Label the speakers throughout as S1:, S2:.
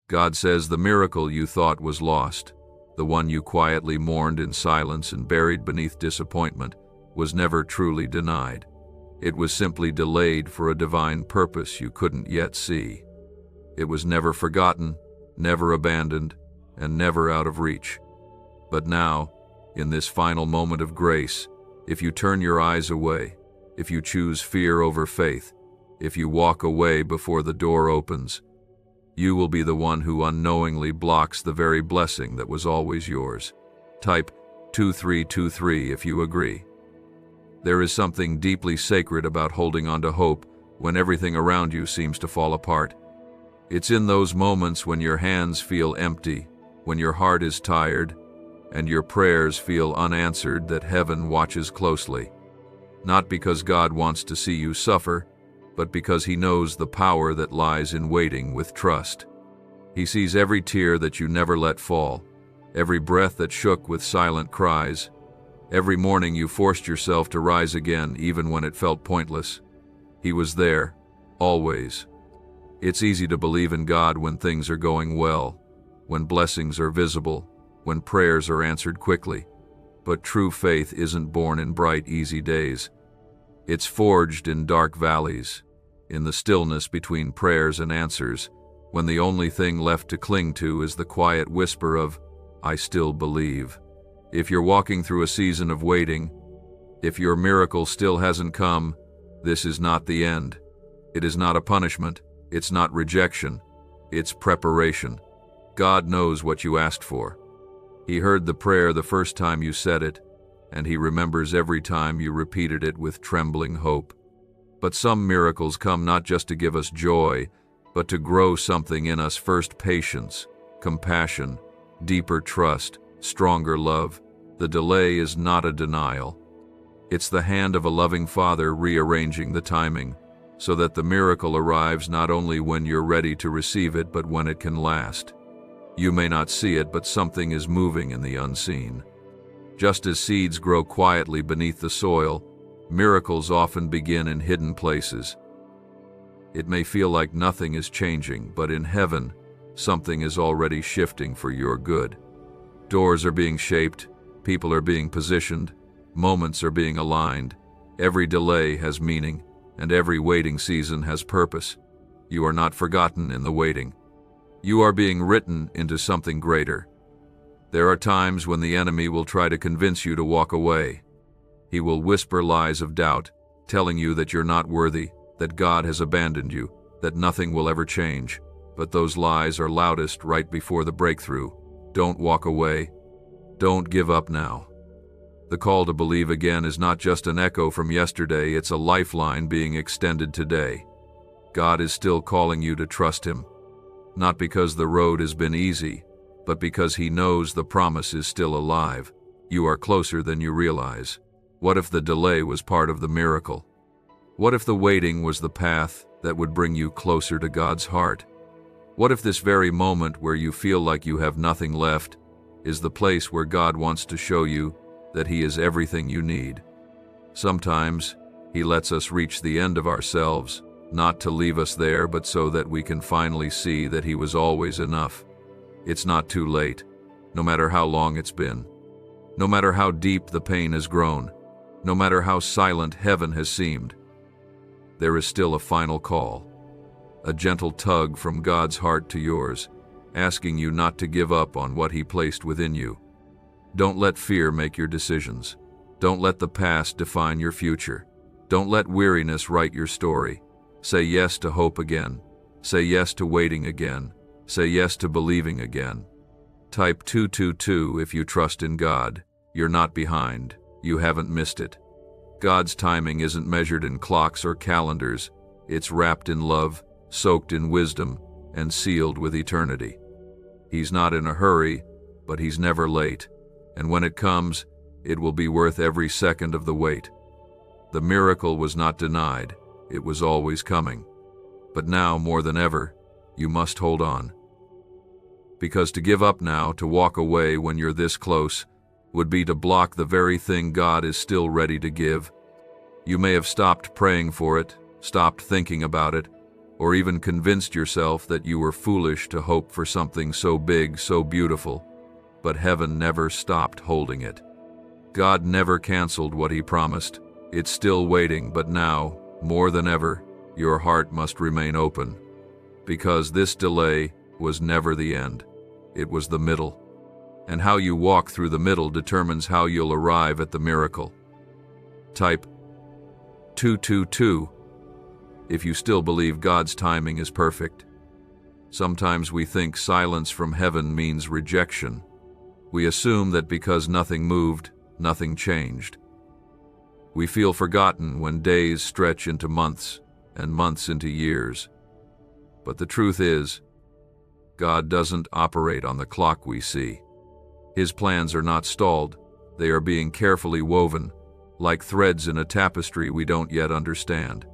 S1: God says the miracle you thought was lost, the one you quietly mourned in silence and buried beneath disappointment, was never truly denied. It was simply delayed for a divine purpose you couldn't yet see. It was never forgotten, never abandoned, and never out of reach. But now, in this final moment of grace, if you turn your eyes away, if you choose fear over faith, if you walk away before the door opens, you will be the one who unknowingly blocks the very blessing that was always yours. Type 2323 if you agree. There is something deeply sacred about holding on to hope when everything around you seems to fall apart. It's in those moments when your hands feel empty, when your heart is tired, and your prayers feel unanswered that heaven watches closely. Not because God wants to see you suffer, but because He knows the power that lies in waiting with trust. He sees every tear that you never let fall, every breath that shook with silent cries, every morning you forced yourself to rise again even when it felt pointless. He was there, always. It's easy to believe in God when things are going well, when blessings are visible, when prayers are answered quickly. But true faith isn't born in bright, easy days. It's forged in dark valleys, in the stillness between prayers and answers, when the only thing left to cling to is the quiet whisper of, "I still believe." If you're walking through a season of waiting, if your miracle still hasn't come, this is not the end. It is not a punishment. It's not rejection. It's preparation. God knows what you asked for. He heard the prayer the first time you said it, and He remembers every time you repeated it with trembling hope. But some miracles come not just to give us joy, but to grow something in us: first patience, compassion, deeper trust, stronger love. The delay is not a denial. It's the hand of a loving Father rearranging the timing, so that the miracle arrives not only when you're ready to receive it, but when it can last. You may not see it, but something is moving in the unseen. Just as seeds grow quietly beneath the soil, miracles often begin in hidden places. It may feel like nothing is changing, but in heaven, something is already shifting for your good. Doors are being shaped, people are being positioned, moments are being aligned. Every delay has meaning, and every waiting season has purpose. You are not forgotten in the waiting. You are being written into something greater. There are times when the enemy will try to convince you to walk away. He will whisper lies of doubt, telling you that you're not worthy, that God has abandoned you, that nothing will ever change. But those lies are loudest right before the breakthrough. Don't walk away. Don't give up now. The call to believe again is not just an echo from yesterday, it's a lifeline being extended today. God is still calling you to trust Him. Not because the road has been easy, but because He knows the promise is still alive. You are closer than you realize. What if the delay was part of the miracle? What if the waiting was the path that would bring you closer to God's heart? What if this very moment where you feel like you have nothing left is the place where God wants to show you that He is everything you need? Sometimes He lets us reach the end of ourselves, not to leave us there, but so that we can finally see that He was always enough. It's not too late, no matter how long it's been. No matter how deep the pain has grown, no matter how silent heaven has seemed, there is still a final call, a gentle tug from God's heart to yours, asking you not to give up on what He placed within you. Don't let fear make your decisions. Don't let the past define your future. Don't let weariness write your story. Say yes to hope again. Say yes to waiting again. Say yes to believing again. Type 222 if you trust in God. You're not behind. You haven't missed it. God's timing isn't measured in clocks or calendars. It's wrapped in love, soaked in wisdom, and sealed with eternity. He's not in a hurry, but He's never late. And when it comes, it will be worth every second of the wait. The miracle was not denied. It was always coming. But now, more than ever, you must hold on. Because to give up now, to walk away when you're this close, would be to block the very thing God is still ready to give. You may have stopped praying for it, stopped thinking about it, or even convinced yourself that you were foolish to hope for something so big, so beautiful, but heaven never stopped holding it. God never canceled what He promised. It's still waiting, but now, more than ever, your heart must remain open, because this delay was never the end. It was the middle. And how you walk through the middle determines how you'll arrive at the miracle. Type 222 if you still believe God's timing is perfect. Sometimes we think silence from heaven means rejection. We assume that because nothing moved, nothing changed. We feel forgotten when days stretch into months and months into years. But the truth is, God doesn't operate on the clock we see. His plans are not stalled. They are being carefully woven, like threads in a tapestry we don't yet understand.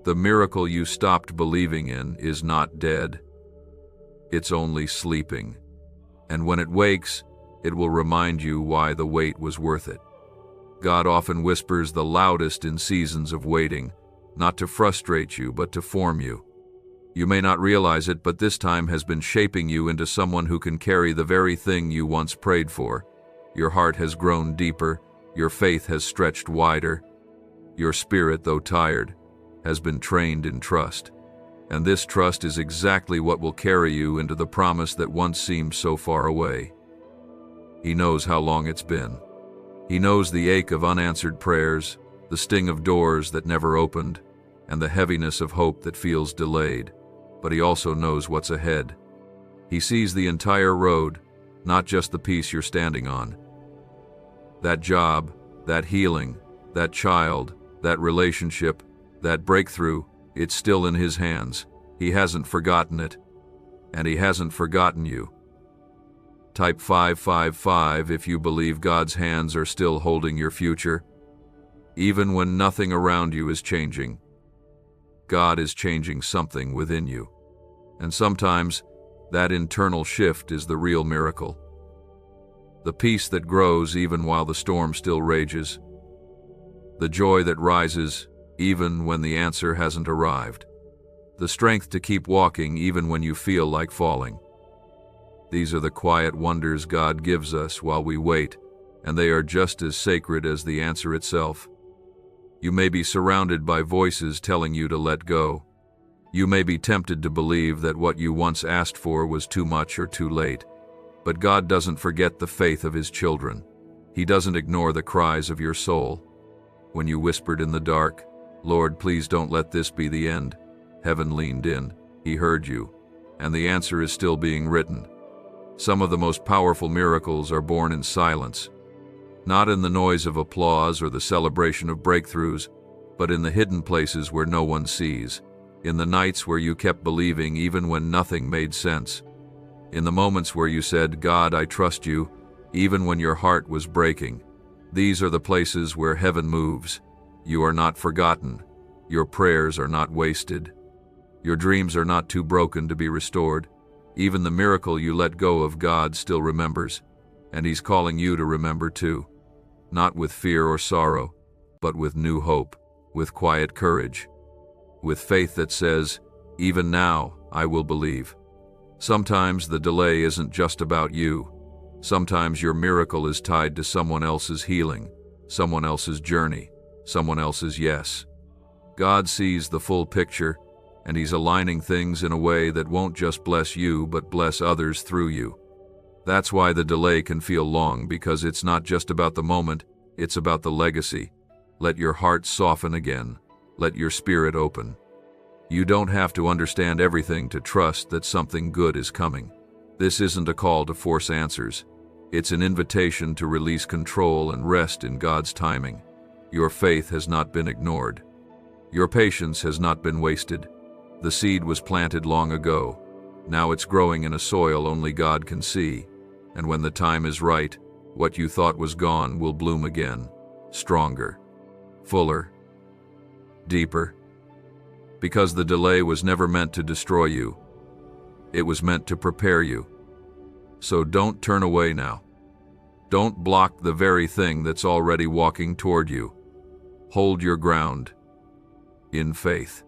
S1: The miracle you stopped believing in is not dead. It's only sleeping. And when it wakes, it will remind you why the wait was worth it. God often whispers the loudest in seasons of waiting, not to frustrate you, but to form you. You may not realize it, but this time has been shaping you into someone who can carry the very thing you once prayed for. Your heart has grown deeper, your faith has stretched wider. Your spirit, though tired, has been trained in trust. And this trust is exactly what will carry you into the promise that once seemed so far away. He knows how long it's been. He knows the ache of unanswered prayers, the sting of doors that never opened, and the heaviness of hope that feels delayed. But He also knows what's ahead. He sees the entire road, not just the piece you're standing on. That job, that healing, that child, that relationship, that breakthrough, it's still in His hands. He hasn't forgotten it, and He hasn't forgotten you. Type 555 if you believe God's hands are still holding your future. Even when nothing around you is changing, God is changing something within you. And sometimes, that internal shift is the real miracle. The peace that grows even while the storm still rages. The joy that rises even when the answer hasn't arrived. The strength to keep walking even when you feel like falling. These are the quiet wonders God gives us while we wait, and they are just as sacred as the answer itself. You may be surrounded by voices telling you to let go. You may be tempted to believe that what you once asked for was too much or too late. But God doesn't forget the faith of His children. He doesn't ignore the cries of your soul. When you whispered in the dark, "Lord, please don't let this be the end," heaven leaned in. He heard you, and the answer is still being written. Some of the most powerful miracles are born in silence, not in the noise of applause or the celebration of breakthroughs, but in the hidden places where no one sees, in the nights where you kept believing even when nothing made sense, in the moments where you said, "God, I trust you," even when your heart was breaking. These are the places where heaven moves. You are not forgotten. Your prayers are not wasted. Your dreams are not too broken to be restored. Even the miracle you let go of, God still remembers, and He's calling you to remember too. Not with fear or sorrow, but with new hope, with quiet courage, with faith that says, "Even now, I will believe." Sometimes the delay isn't just about you. Sometimes your miracle is tied to someone else's healing, someone else's journey, someone else's yes. God sees the full picture, and He's aligning things in a way that won't just bless you, but bless others through you. That's why the delay can feel long, because it's not just about the moment, it's about the legacy. Let your heart soften again. Let your spirit open. You don't have to understand everything to trust that something good is coming. This isn't a call to force answers. It's an invitation to release control and rest in God's timing. Your faith has not been ignored. Your patience has not been wasted. The seed was planted long ago. Now it's growing in a soil only God can see. And when the time is right, what you thought was gone will bloom again, stronger, fuller, deeper. Because the delay was never meant to destroy you. It was meant to prepare you. So don't turn away now. Don't block the very thing that's already walking toward you. Hold your ground in faith.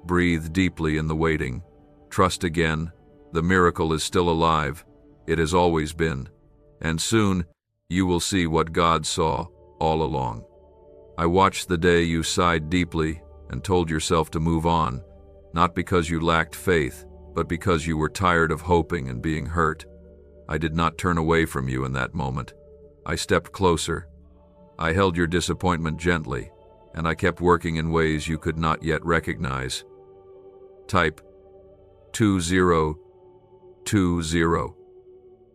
S1: Breathe deeply in the waiting. Trust again. The miracle is still alive. It has always been. And soon, you will see what God saw all along. I watched the day you sighed deeply and told yourself to move on, not because you lacked faith, but because you were tired of hoping and being hurt. I did not turn away from you in that moment. I stepped closer. I held your disappointment gently, and I kept working in ways you could not yet recognize. Type 2020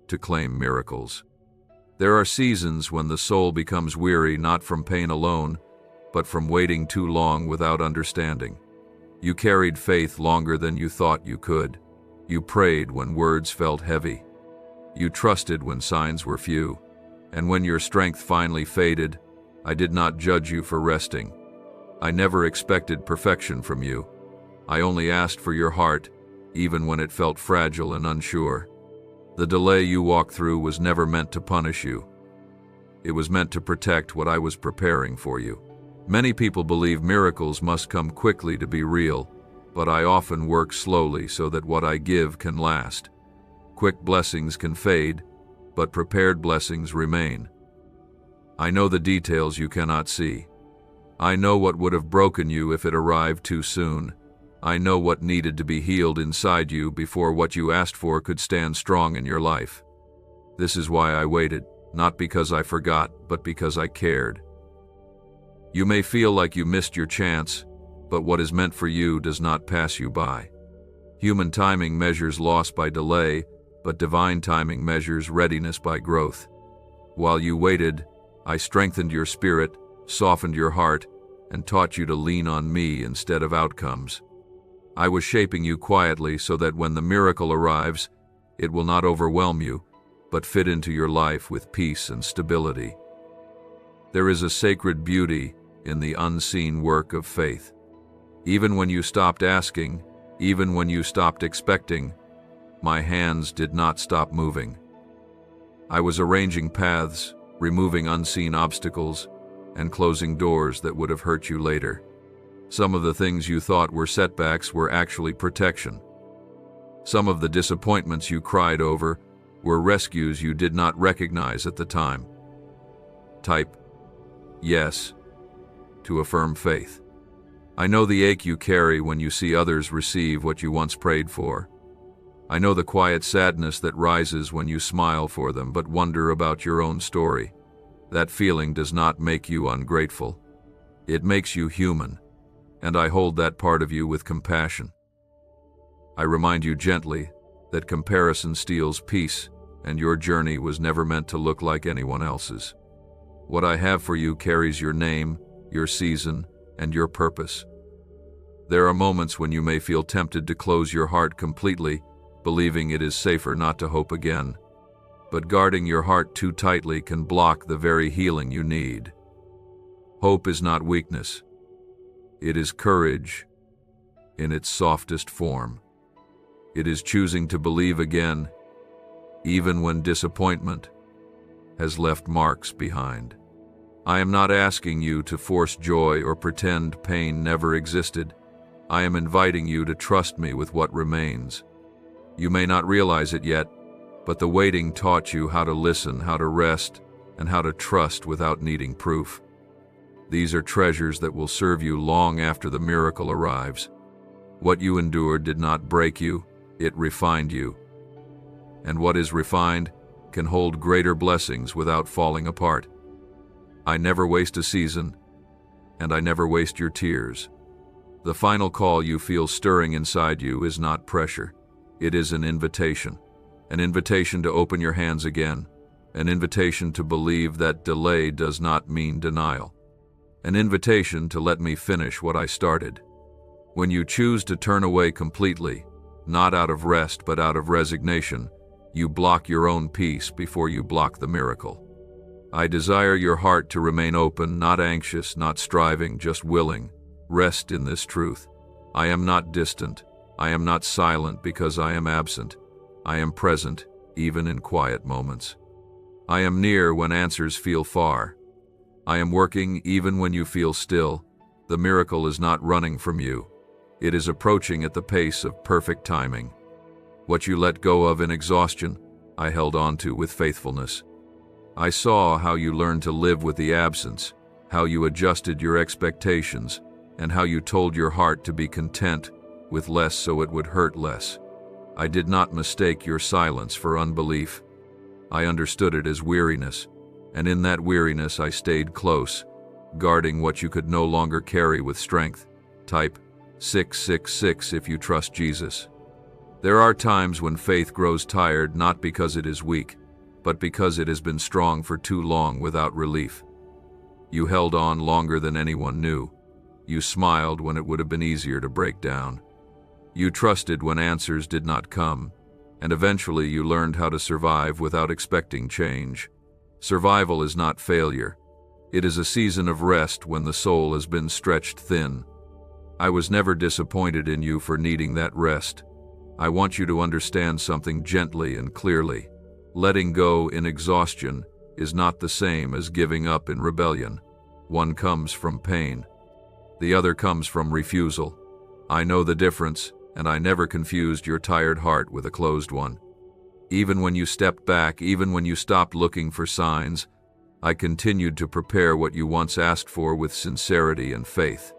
S1: to claim miracles. There are seasons when the soul becomes weary not from pain alone, but from waiting too long without understanding. You carried faith longer than you thought you could. You prayed when words felt heavy. You trusted when signs were few. And when your strength finally faded, I did not judge you for resting. I never expected perfection from you. I only asked for your heart, even when it felt fragile and unsure. The delay you walked through was never meant to punish you. It was meant to protect what I was preparing for you. Many people believe miracles must come quickly to be real, but I often work slowly so that what I give can last. Quick blessings can fade, but prepared blessings remain. I know the details you cannot see. I know what would have broken you if it arrived too soon. I know what needed to be healed inside you before what you asked for could stand strong in your life. This is why I waited, not because I forgot, but because I cared. You may feel like you missed your chance, but what is meant for you does not pass you by. Human timing measures loss by delay, but divine timing measures readiness by growth. While you waited, I strengthened your spirit, softened your heart, and taught you to lean on me instead of outcomes. I was shaping you quietly so that when the miracle arrives, it will not overwhelm you, but fit into your life with peace and stability. There is a sacred beauty in the unseen work of faith. Even when you stopped asking, even when you stopped expecting, my hands did not stop moving. I was arranging paths, removing unseen obstacles, and closing doors that would have hurt you later. Some of the things you thought were setbacks were actually protection. Some of the disappointments you cried over were rescues you did not recognize at the time. Type yes to affirm faith. I know the ache you carry when you see others receive what you once prayed for. I know the quiet sadness that rises when you smile for them but wonder about your own story. That feeling does not make you ungrateful. It makes you human, and I hold that part of you with compassion. I remind you gently that comparison steals peace, and your journey was never meant to look like anyone else's. What I have for you carries your name, your season, and your purpose. There are moments when you may feel tempted to close your heart completely, believing it is safer not to hope again. But guarding your heart too tightly can block the very healing you need. Hope is not weakness. It is courage in its softest form. It is choosing to believe again, even when disappointment has left marks behind. I am not asking you to force joy or pretend pain never existed. I am inviting you to trust me with what remains. You may not realize it yet, but the waiting taught you how to listen, how to rest, and how to trust without needing proof. These are treasures that will serve you long after the miracle arrives. What you endured did not break you, it refined you. And what is refined can hold greater blessings without falling apart. I never waste a season, and I never waste your tears. The final call you feel stirring inside you is not pressure. It is an invitation to open your hands again, an invitation to believe that delay does not mean denial, an invitation to let me finish what I started. When you choose to turn away completely, not out of rest but out of resignation, you block your own peace before you block the miracle. I desire your heart to remain open, not anxious, not striving, just willing. Rest in this truth. I am not distant. I am not silent because I am absent. I am present, even in quiet moments. I am near when answers feel far. I am working even when you feel still. The miracle is not running from you. It is approaching at the pace of perfect timing. What you let go of in exhaustion, I held on to with faithfulness. I saw how you learned to live with the absence, how you adjusted your expectations, and how you told your heart to be content with less so it would hurt less. I did not mistake your silence for unbelief. I understood it as weariness, and in that weariness I stayed close, guarding what you could no longer carry with strength. Type 666 if you trust Jesus. There are times when faith grows tired not because it is weak, but because it has been strong for too long without relief. You held on longer than anyone knew. You smiled when it would have been easier to break down. You trusted when answers did not come, and eventually you learned how to survive without expecting change. Survival is not failure. It is a season of rest when the soul has been stretched thin. I was never disappointed in you for needing that rest. I want you to understand something gently and clearly. Letting go in exhaustion is not the same as giving up in rebellion. One comes from pain. The other comes from refusal. I know the difference, and I never confused your tired heart with a closed one. Even when you stepped back, even when you stopped looking for signs, I continued to prepare what you once asked for with sincerity and faith.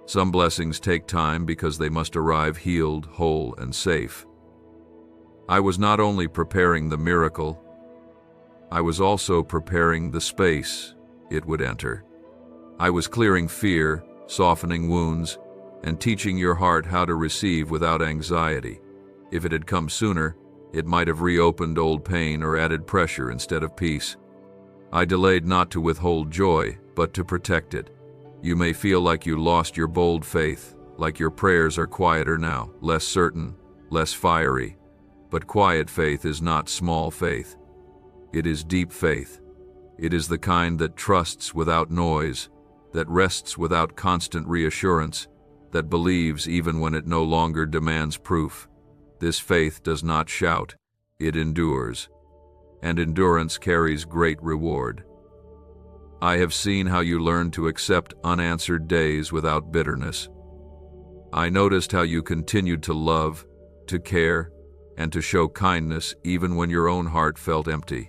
S1: Some blessings take time because they must arrive healed, whole, and safe. I was not only preparing the miracle, I was also preparing the space it would enter. I was clearing fear, softening wounds, and teaching your heart how to receive without anxiety. If it had come sooner, it might have reopened old pain or added pressure instead of peace. I delayed not to withhold joy, but to protect it. You may feel like you lost your bold faith, like your prayers are quieter now, less certain, less fiery. But quiet faith is not small faith. It is deep faith. It is the kind that trusts without noise, that rests without constant reassurance, that believes even when it no longer demands proof. This faith does not shout, it endures. And endurance carries great reward. I have seen how you learned to accept unanswered days without bitterness. I noticed how you continued to love, to care, and to show kindness even when your own heart felt empty.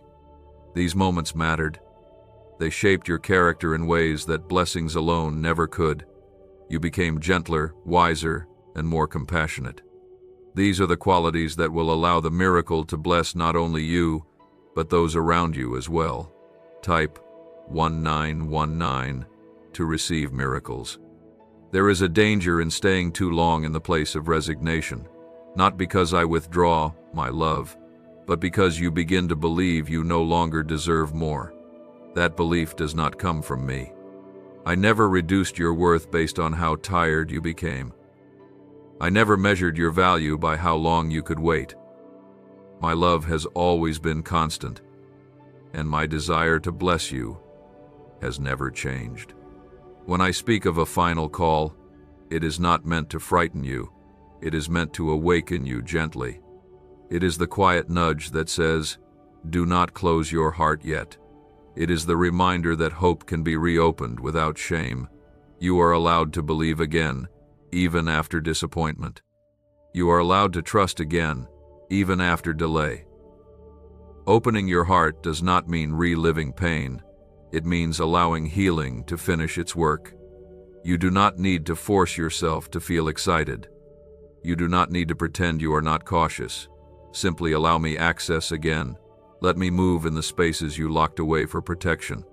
S1: These moments mattered. They shaped your character in ways that blessings alone never could. You became gentler, wiser, and more compassionate. These are the qualities that will allow the miracle to bless not only you, but those around you as well. Type 1919 to receive miracles. There is a danger in staying too long in the place of resignation, not because I withdraw my love, but because you begin to believe you no longer deserve more. That belief does not come from me. I never reduced your worth based on how tired you became. I never measured your value by how long you could wait. My love has always been constant, and my desire to bless you has never changed. When I speak of a final call, it is not meant to frighten you. It is meant to awaken you gently. It is the quiet nudge that says, "Do not close your heart yet." It is the reminder that hope can be reopened without shame. You are allowed to believe again, even after disappointment. You are allowed to trust again, even after delay. Opening your heart does not mean reliving pain. It means allowing healing to finish its work. You do not need to force yourself to feel excited. You do not need to pretend you are not cautious. Simply allow me access again. Let me move in the spaces you locked away for protection.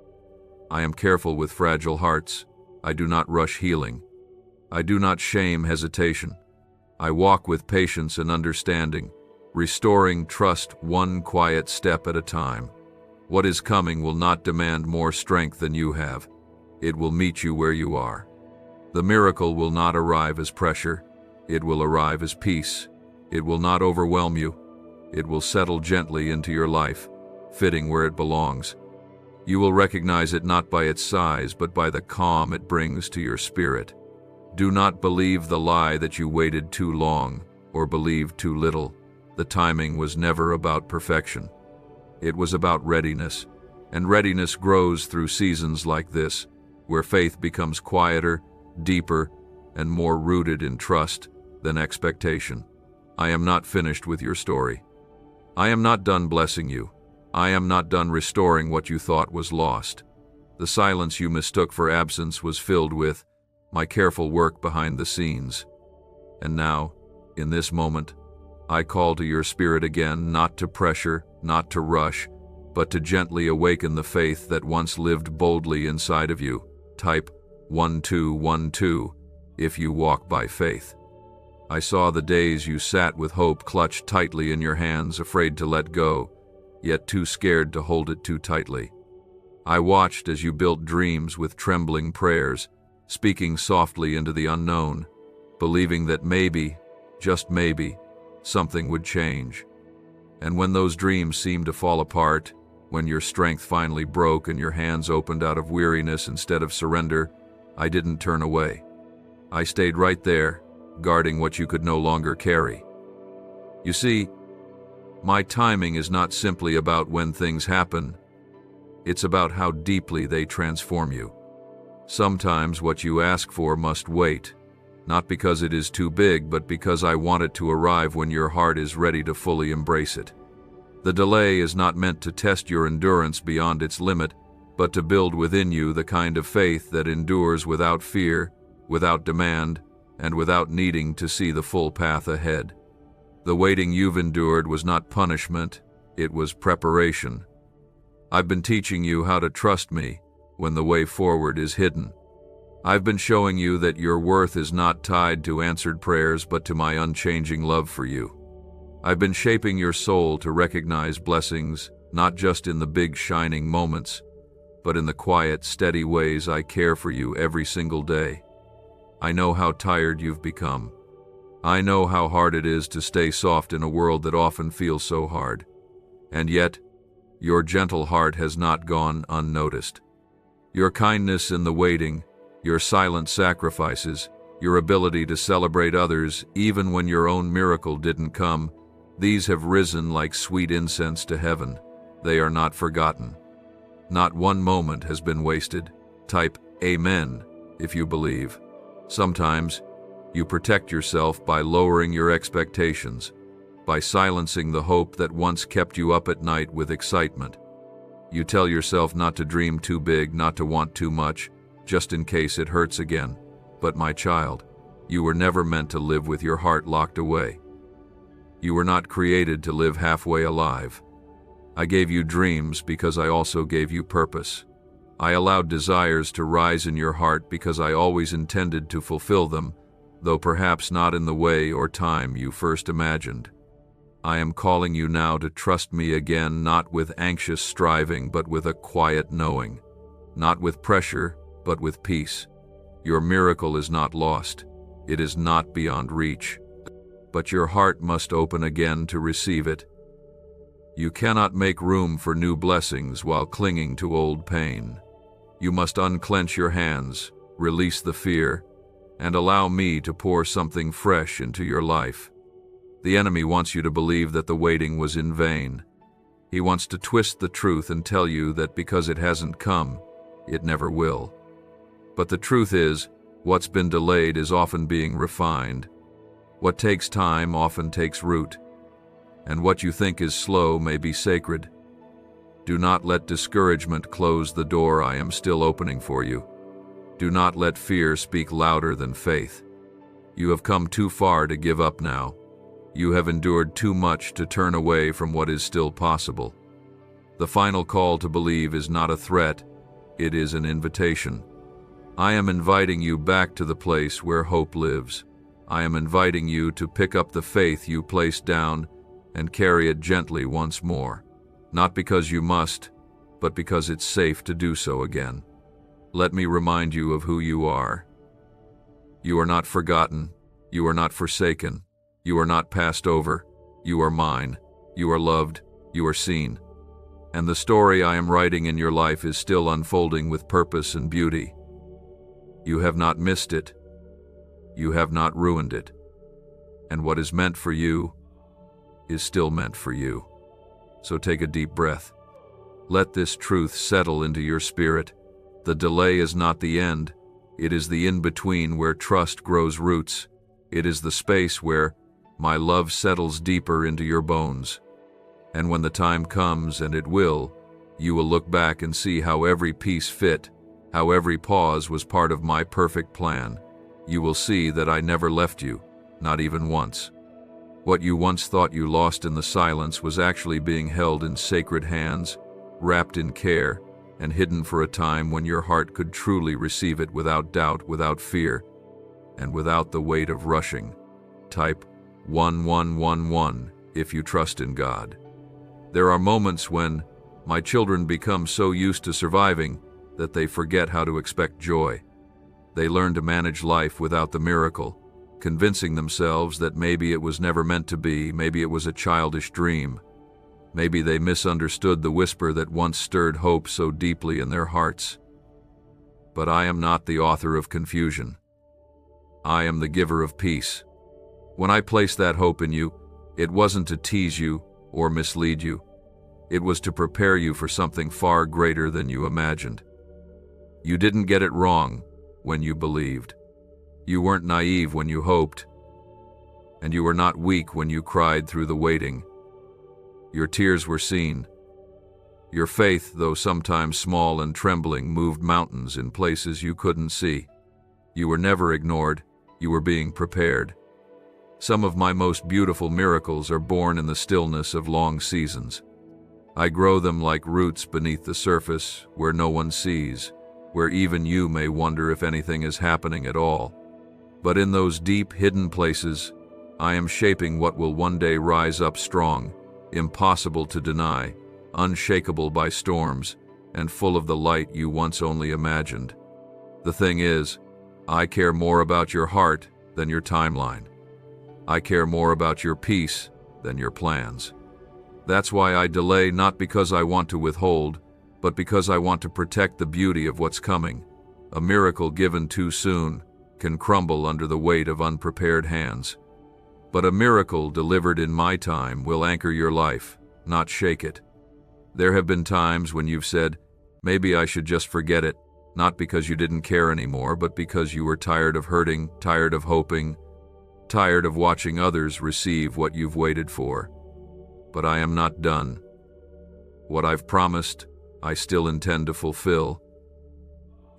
S1: I am careful with fragile hearts. I do not rush healing. I do not shame hesitation. I walk with patience and understanding, restoring trust one quiet step at a time. What is coming will not demand more strength than you have. It will meet you where you are. The miracle will not arrive as pressure. It will arrive as peace. It will not overwhelm you. It will settle gently into your life, fitting where it belongs. You will recognize it not by its size, but by the calm it brings to your spirit. Do not believe the lie that you waited too long or believed too little. The timing was never about perfection. It was about readiness, and readiness grows through seasons like this, where faith becomes quieter, deeper, and more rooted in trust than expectation. I am not finished with your story. I am not done blessing you. I am not done restoring what you thought was lost. The silence you mistook for absence was filled with my careful work behind the scenes. And now, in this moment, I call to your spirit again, not to pressure, not to rush, but to gently awaken the faith that once lived boldly inside of you. Type 1212 if you walk by faith. I saw the days you sat with hope clutched tightly in your hands, afraid to let go, yet too scared to hold it too tightly. I watched as you built dreams with trembling prayers, speaking softly into the unknown, believing that maybe, just maybe, something would change. And when those dreams seemed to fall apart, when your strength finally broke and your hands opened out of weariness instead of surrender, I didn't turn away. I stayed right there, guarding what you could no longer carry. You see, my timing is not simply about when things happen. It's about how deeply they transform you. Sometimes what you ask for must wait, not because it is too big, but because I want it to arrive when your heart is ready to fully embrace it. The delay is not meant to test your endurance beyond its limit, but to build within you the kind of faith that endures without fear, without demand, and without needing to see the full path ahead. The waiting you've endured was not punishment, it was preparation. I've been teaching you how to trust me when the way forward is hidden. I've been showing you that your worth is not tied to answered prayers, but to my unchanging love for you. I've been shaping your soul to recognize blessings, not just in the big shining moments, but in the quiet, steady ways I care for you every single day. I know how tired you've become. I know how hard it is to stay soft in a world that often feels so hard. And yet, your gentle heart has not gone unnoticed. Your kindness in the waiting, your silent sacrifices, your ability to celebrate others even when your own miracle didn't come, these have risen like sweet incense to heaven. They are not forgotten. Not one moment has been wasted. Type Amen if you believe. Sometimes, you protect yourself by lowering your expectations, by silencing the hope that once kept you up at night with excitement. You tell yourself not to dream too big, not to want too much, just in case it hurts again. But my child, you were never meant to live with your heart locked away. You were not created to live halfway alive. I gave you dreams because I also gave you purpose. I allowed desires to rise in your heart because I always intended to fulfill them, though perhaps not in the way or time you first imagined. I am calling you now to trust me again, not with anxious striving, but with a quiet knowing. Not with pressure, but with peace. Your miracle is not lost. It is not beyond reach. But your heart must open again to receive it. You cannot make room for new blessings while clinging to old pain. You must unclench your hands, release the fear, and allow me to pour something fresh into your life. The enemy wants you to believe that the waiting was in vain. He wants to twist the truth and tell you that because it hasn't come, it never will. But the truth is, what's been delayed is often being refined. What takes time often takes root. And what you think is slow may be sacred. Do not let discouragement close the door I am still opening for you. Do not let fear speak louder than faith. You have come too far to give up now. You have endured too much to turn away from what is still possible. The final call to believe is not a threat, it is an invitation. I am inviting you back to the place where hope lives. I am inviting you to pick up the faith you placed down and carry it gently once more. Not because you must, but because it's safe to do so again. Let me remind you of who you are. You are not forgotten. You are not forsaken. You are not passed over. You are mine. You are loved. You are seen. And the story I am writing in your life is still unfolding with purpose and beauty. You have not missed it. You have not ruined it. And what is meant for you is still meant for you. So take a deep breath. Let this truth settle into your spirit. The delay is not the end. It is the in-between where trust grows roots. It is the space where my love settles deeper into your bones. And when the time comes, and it will, you will look back and see how every piece fit, how every pause was part of my perfect plan. You will see that I never left you, not even once. What you once thought you lost in the silence was actually being held in sacred hands, wrapped in care, and hidden for a time when your heart could truly receive it without doubt, without fear, and without the weight of rushing. Type 1111 if you trust in God. There are moments when my children become so used to surviving that they forget how to expect joy. They learn to manage life without the miracle, convincing themselves that maybe it was never meant to be, maybe it was a childish dream. Maybe they misunderstood the whisper that once stirred hope so deeply in their hearts. But I am not the author of confusion. I am the giver of peace. When I placed that hope in you, it wasn't to tease you or mislead you. It was to prepare you for something far greater than you imagined. You didn't get it wrong when you believed. You weren't naive when you hoped. And you were not weak when you cried through the waiting. Your tears were seen. Your faith, though sometimes small and trembling, moved mountains in places you couldn't see. You were never ignored. You were being prepared. Some of my most beautiful miracles are born in the stillness of long seasons. I grow them like roots beneath the surface, where no one sees, where even you may wonder if anything is happening at all. But in those deep, hidden places, I am shaping what will one day rise up strong, impossible to deny, unshakable by storms, and full of the light you once only imagined. The thing is, I care more about your heart than your timeline. I care more about your peace than your plans. That's why I delay, not because I want to withhold, but because I want to protect the beauty of what's coming. A miracle given too soon can crumble under the weight of unprepared hands. But a miracle delivered in my time will anchor your life, not shake it. There have been times when you've said, maybe I should just forget it, not because you didn't care anymore, but because you were tired of hurting, tired of hoping, tired of watching others receive what you've waited for. But I am not done. What I've promised, I still intend to fulfill.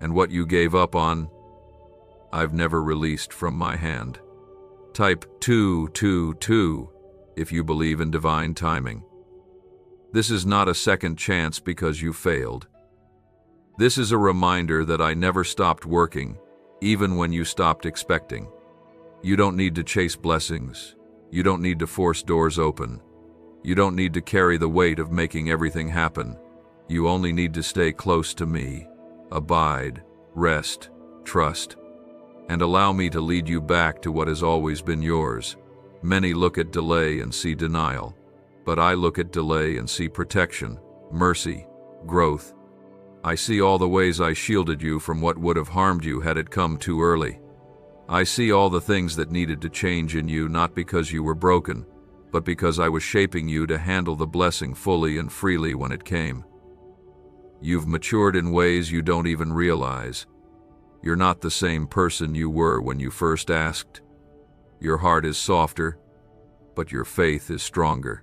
S1: And what you gave up on, I've never released from my hand. Type 222 if you believe in divine timing. This is not a second chance because you failed. This is a reminder that I never stopped working, even when you stopped expecting. You don't need to chase blessings. You don't need to force doors open. You don't need to carry the weight of making everything happen. You only need to stay close to me, abide, rest, trust, and allow me to lead you back to what has always been yours. Many look at delay and see denial, but I look at delay and see protection, mercy, growth. I see all the ways I shielded you from what would have harmed you had it come too early. I see all the things that needed to change in you, not because you were broken, but because I was shaping you to handle the blessing fully and freely when it came. You've matured in ways you don't even realize. You're not the same person you were when you first asked. Your heart is softer, but your faith is stronger.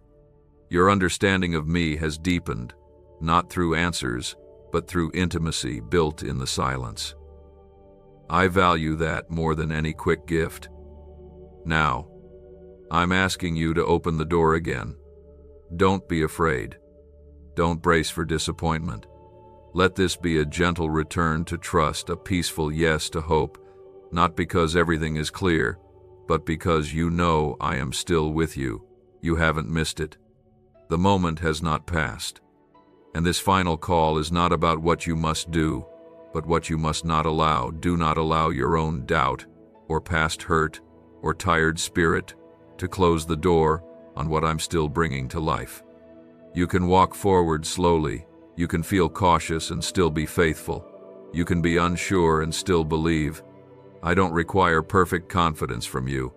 S1: Your understanding of me has deepened, not through answers, but through intimacy built in the silence. I value that more than any quick gift. Now, I'm asking you to open the door again. Don't be afraid. Don't brace for disappointment. Let this be a gentle return to trust, a peaceful yes to hope, not because everything is clear, but because you know I am still with you. You haven't missed it. The moment has not passed. And this final call is not about what you must do, but what you must not allow. Do not allow your own doubt, or past hurt, or tired spirit to close the door on what I'm still bringing to life. You can walk forward slowly. You can feel cautious and still be faithful. You can be unsure and still believe. I don't require perfect confidence from you.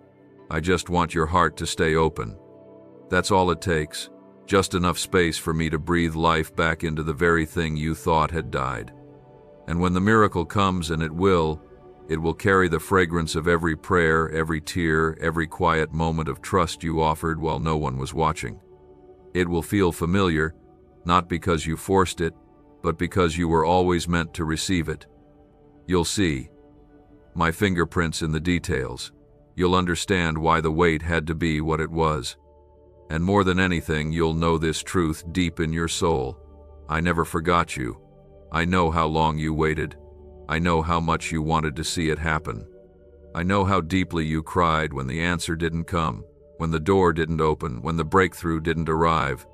S1: I just want your heart to stay open. That's all it takes. Just enough space for me to breathe life back into the very thing you thought had died. And when the miracle comes, and it will, It will carry the fragrance of every prayer, every tear, every quiet moment of trust you offered while no one was watching. It will feel familiar, not because you forced it, but because you were always meant to receive it. You'll see my fingerprints in the details. You'll understand why the wait had to be what it was. And more than anything, you'll know this truth deep in your soul. I never forgot you. I know how long you waited. I know how much you wanted to see it happen. I know how deeply you cried when the answer didn't come, when the door didn't open, when the breakthrough didn't arrive.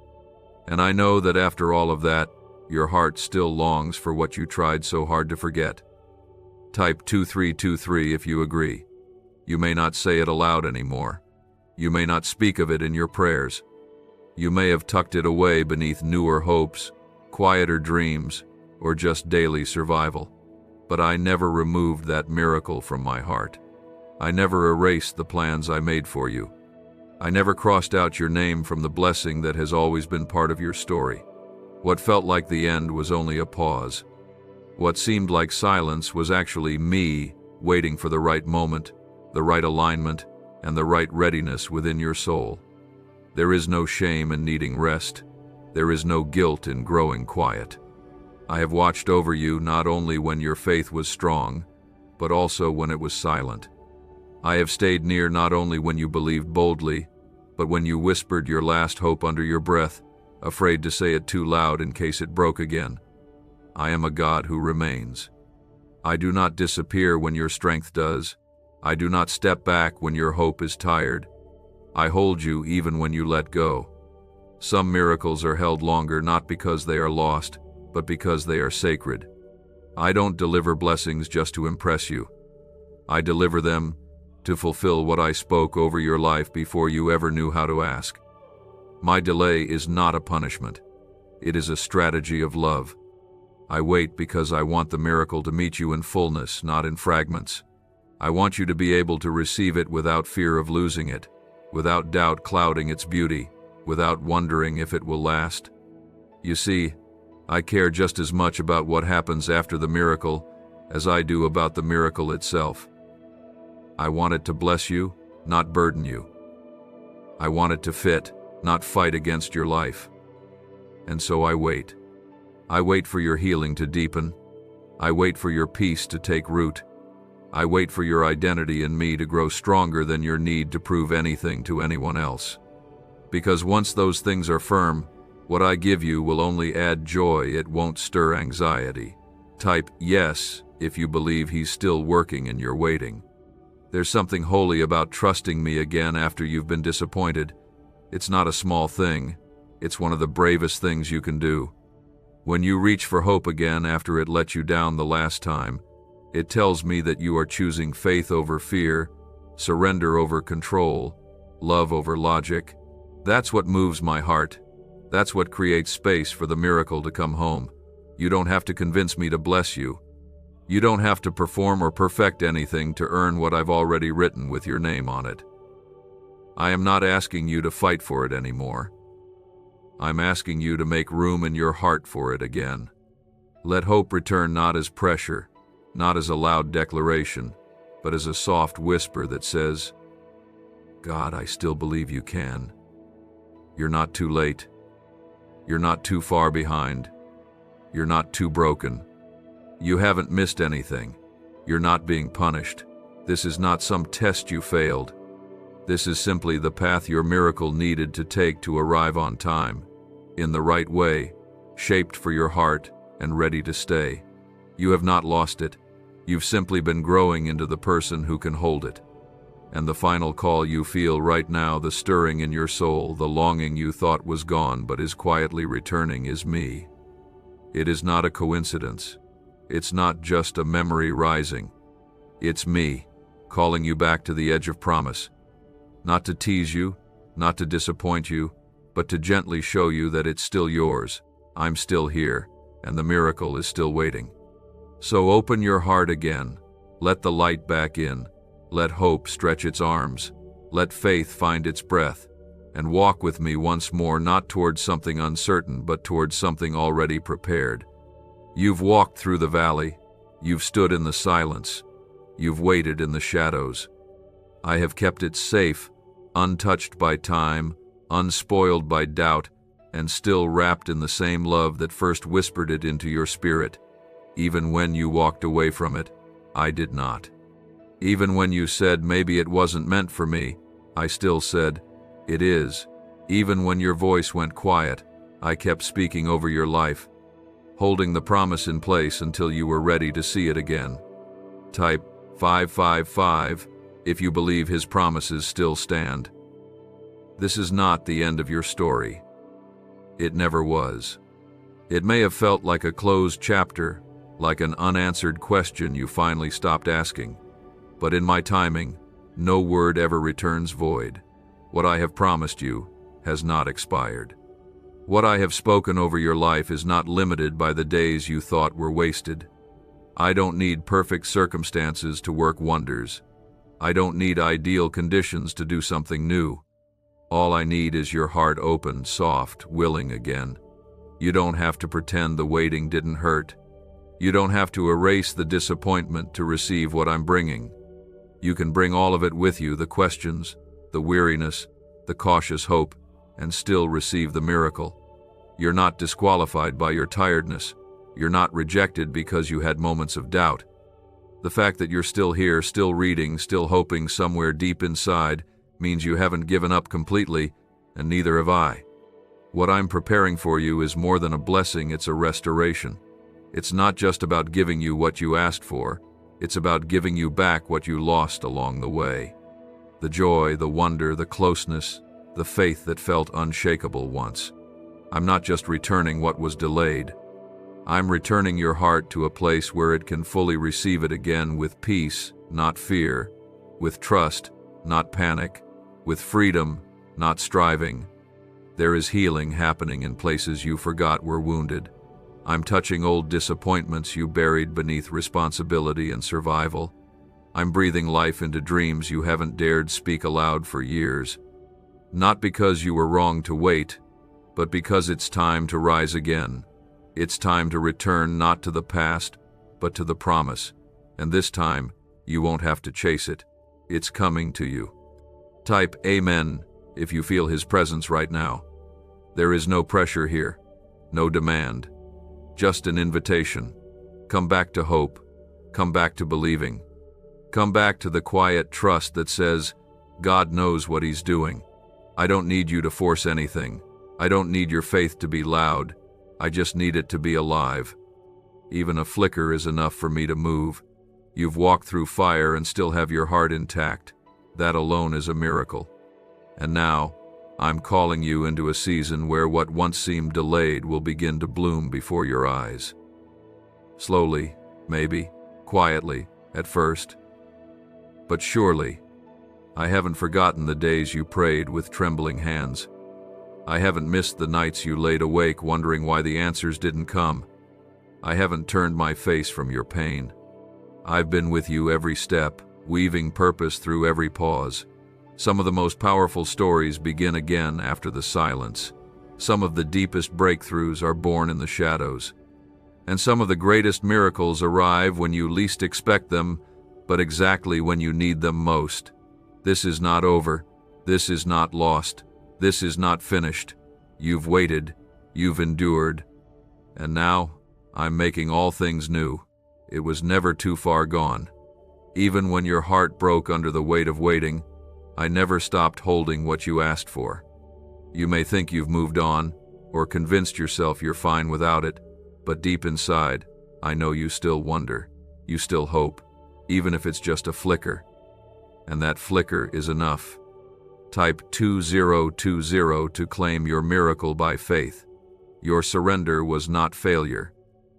S1: And I know that after all of that, your heart still longs for what you tried so hard to forget. Type 2323 if you agree. You may not say it aloud anymore. You may not speak of it in your prayers. You may have tucked it away beneath newer hopes, quieter dreams, or just daily survival. But I never removed that miracle from my heart. I never erased the plans I made for you. I never crossed out your name from the blessing that has always been part of your story. What felt like the end was only a pause. What seemed like silence was actually me waiting for the right moment, the right alignment, and the right readiness within your soul. There is no shame in needing rest. There is no guilt in growing quiet. I have watched over you not only when your faith was strong, but also when it was silent. I have stayed near not only when you believed boldly, but when you whispered your last hope under your breath, afraid to say it too loud in case it broke again. I am a God who remains. I do not disappear when your strength does. I do not step back when your hope is tired. I hold you even when you let go. Some miracles are held longer not because they are lost, but because they are sacred. I don't deliver blessings just to impress you. I deliver them to fulfill what I spoke over your life before you ever knew how to ask. My delay is not a punishment. It is a strategy of love. I wait because I want the miracle to meet you in fullness, not in fragments. I want you to be able to receive it without fear of losing it, without doubt clouding its beauty, without wondering if it will last. You see, I care just as much about what happens after the miracle as I do about the miracle itself. I want it to bless you, not burden you. I want it to fit, not fight against your life. And so I wait. I wait for your healing to deepen. I wait for your peace to take root. I wait for your identity in me to grow stronger than your need to prove anything to anyone else. Because once those things are firm, what I give you will only add joy, it won't stir anxiety. Type yes if you believe he's still working and you're waiting. There's something holy about trusting me again after you've been disappointed. It's not a small thing. It's one of the bravest things you can do. When you reach for hope again after it let you down the last time, it tells me that you are choosing faith over fear, surrender over control, love over logic. That's what moves my heart. That's what creates space for the miracle to come home. You don't have to convince me to bless you. You don't have to perform or perfect anything to earn what I've already written with your name on it. I am not asking you to fight for it anymore. I'm asking you to make room in your heart for it again. Let hope return not as pressure, not as a loud declaration, but as a soft whisper that says, God, I still believe you can. You're not too late. You're not too far behind. You're not too broken. You haven't missed anything. You're not being punished. This is not some test you failed. This is simply the path your miracle needed to take to arrive on time, in the right way, shaped for your heart and ready to stay. You have not lost it. You've simply been growing into the person who can hold it. And the final call you feel right now, the stirring in your soul, the longing you thought was gone but is quietly returning, is me. It is not a coincidence. It's not just a memory rising. It's me, calling you back to the edge of promise. Not to tease you, not to disappoint you, but to gently show you that it's still yours. I'm still here, and the miracle is still waiting. So open your heart again. Let the light back in. Let hope stretch its arms. Let faith find its breath. And walk with me once more, not towards something uncertain, but towards something already prepared. You've walked through the valley. You've stood in the silence. You've waited in the shadows. I have kept it safe, untouched by time, unspoiled by doubt, and still wrapped in the same love that first whispered it into your spirit. Even when you walked away from it, I did not. Even when you said maybe it wasn't meant for me, I still said, it is. Even when your voice went quiet, I kept speaking over your life, holding the promise in place until you were ready to see it again. Type 555 if you believe his promises still stand. This is not the end of your story. It never was. It may have felt like a closed chapter, like an unanswered question you finally stopped asking. But in my timing, no word ever returns void. What I have promised you has not expired. What I have spoken over your life is not limited by the days you thought were wasted. I don't need perfect circumstances to work wonders. I don't need ideal conditions to do something new. All I need is your heart open, soft, willing again. You don't have to pretend the waiting didn't hurt. You don't have to erase the disappointment to receive what I'm bringing. You can bring all of it with you, the questions, the weariness, the cautious hope, and still receive the miracle. You're not disqualified by your tiredness. You're not rejected because you had moments of doubt. The fact that you're still here, still reading, still hoping somewhere deep inside means you haven't given up completely, and neither have I. What I'm preparing for you is more than a blessing, it's a restoration. It's not just about giving you what you asked for, it's about giving you back what you lost along the way. The joy, the wonder, the closeness, the faith that felt unshakable once. I'm not just returning what was delayed. I'm returning your heart to a place where it can fully receive it again with peace, not fear, with trust, not panic, with freedom, not striving. There is healing happening in places you forgot were wounded. I'm touching old disappointments you buried beneath responsibility and survival. I'm breathing life into dreams you haven't dared speak aloud for years. Not because you were wrong to wait, but because it's time to rise again. It's time to return not to the past, but to the promise. And this time, you won't have to chase it. It's coming to you. Type Amen if you feel his presence right now. There is no pressure here, no demand, just an invitation. Come back to hope, come back to believing. Come back to the quiet trust that says, God knows what he's doing. I don't need you to force anything. I don't need your faith to be loud. I just need it to be alive. Even a flicker is enough for me to move. You've walked through fire and still have your heart intact. That alone is a miracle. And now, I'm calling you into a season where what once seemed delayed will begin to bloom before your eyes. Slowly, maybe, quietly, at first. But surely, I haven't forgotten the days you prayed with trembling hands. I haven't missed the nights you laid awake wondering why the answers didn't come. I haven't turned my face from your pain. I've been with you every step, weaving purpose through every pause. Some of the most powerful stories begin again after the silence. Some of the deepest breakthroughs are born in the shadows. And some of the greatest miracles arrive when you least expect them, but exactly when you need them most. This is not over. This is not lost. This is not finished. You've waited. You've endured. And now, I'm making all things new. It was never too far gone. Even when your heart broke under the weight of waiting, I never stopped holding what you asked for. You may think you've moved on, or convinced yourself you're fine without it, but deep inside, I know you still wonder. You still hope, even if it's just a flicker. And that flicker is enough. Type 2020 to claim your miracle by faith. Your surrender was not failure.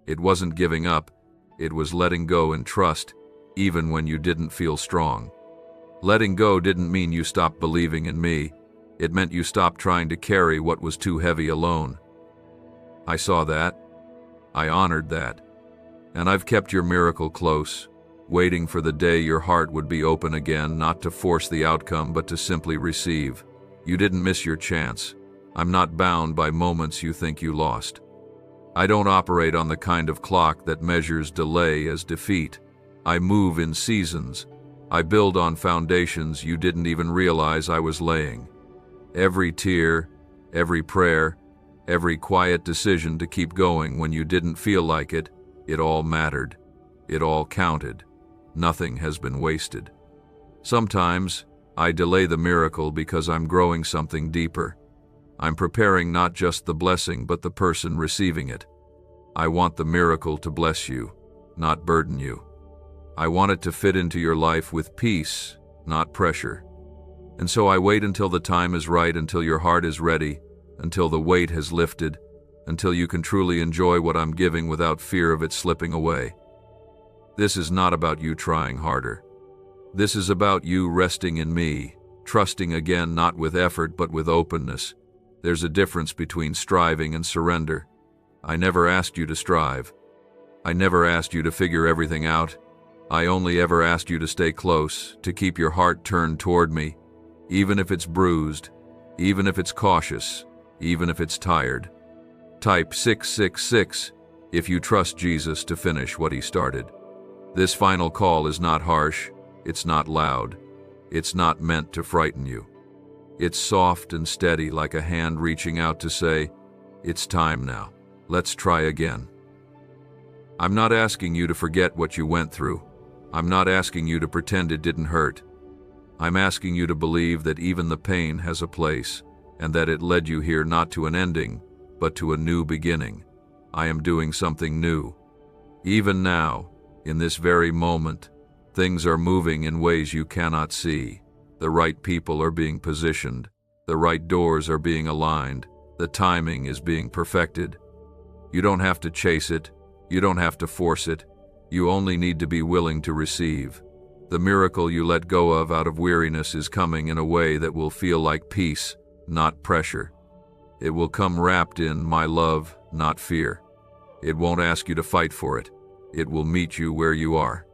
S1: It wasn't giving up. It was letting go and trust, even when you didn't feel strong. Letting go didn't mean you stopped believing in me. It meant you stopped trying to carry what was too heavy alone. I saw that. I honored that. And I've kept your miracle close, waiting for the day your heart would be open again, not to force the outcome, but to simply receive. You didn't miss your chance. I'm not bound by moments you think you lost. I don't operate on the kind of clock that measures delay as defeat. I move in seasons. I build on foundations you didn't even realize I was laying. Every tear, every prayer, every quiet decision to keep going when you didn't feel like it, it all mattered. It all counted. Nothing has been wasted. Sometimes, I delay the miracle because I'm growing something deeper. I'm preparing not just the blessing but the person receiving it. I want the miracle to bless you, not burden you. I want it to fit into your life with peace, not pressure. And so I wait until the time is right, until your heart is ready, until the weight has lifted, until you can truly enjoy what I'm giving without fear of it slipping away. This is not about you trying harder. This is about you resting in me, trusting again not with effort but with openness. There's a difference between striving and surrender. I never asked you to strive. I never asked you to figure everything out. I only ever asked you to stay close, to keep your heart turned toward me, even if it's bruised, even if it's cautious, even if it's tired. Type 666 if you trust Jesus to finish what he started. This final call is not harsh, it's not loud, it's not meant to frighten you. It's soft and steady, like a hand reaching out to say, it's time now, let's try again. I'm not asking you to forget what you went through. I'm not asking you to pretend it didn't hurt. I'm asking you to believe that even the pain has a place, and that it led you here not to an ending, but to a new beginning. I am doing something new. Even now, in this very moment, things are moving in ways you cannot see. The right people are being positioned. The right doors are being aligned. The timing is being perfected. You don't have to chase it. You don't have to force it. You only need to be willing to receive. The miracle you let go of out of weariness is coming in a way that will feel like peace, not pressure. It will come wrapped in my love, not fear. It won't ask you to fight for it. It will meet you where you are.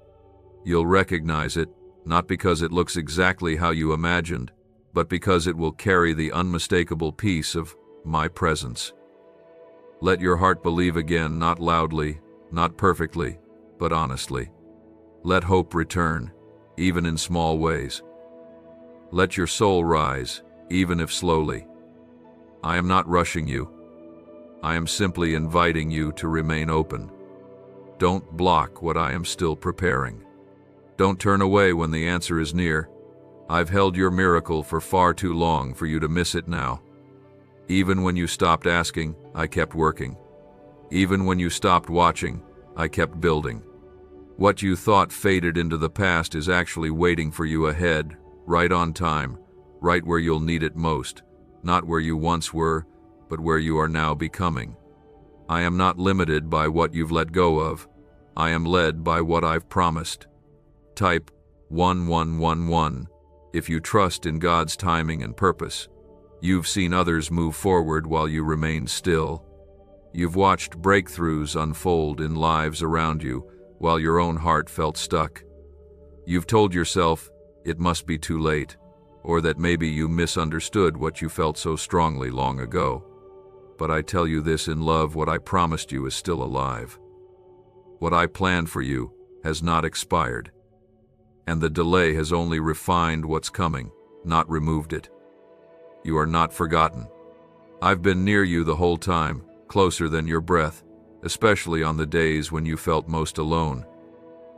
S1: You'll recognize it, not because it looks exactly how you imagined, but because it will carry the unmistakable peace of my presence. Let your heart believe again, not loudly, not perfectly, but honestly. Let hope return, even in small ways. Let your soul rise, even if slowly. I am not rushing you. I am simply inviting you to remain open. Don't block what I am still preparing. Don't turn away when the answer is near. I've held your miracle for far too long for you to miss it now. Even when you stopped asking, I kept working. Even when you stopped watching, I kept building. What you thought faded into the past is actually waiting for you ahead, right on time, right where you'll need it most, not where you once were, but where you are now becoming. I am not limited by what you've let go of. I am led by what I've promised. Type 1111 if you trust in God's timing and purpose. You've seen others move forward while you remained still. You've watched breakthroughs unfold in lives around you while your own heart felt stuck. You've told yourself it must be too late, or that maybe you misunderstood what you felt so strongly long ago. But I tell you this in love, what I promised you is still alive. What I planned for you has not expired, and the delay has only refined what's coming, not removed it. You are not forgotten. I've been near you the whole time, closer than your breath, especially on the days when you felt most alone.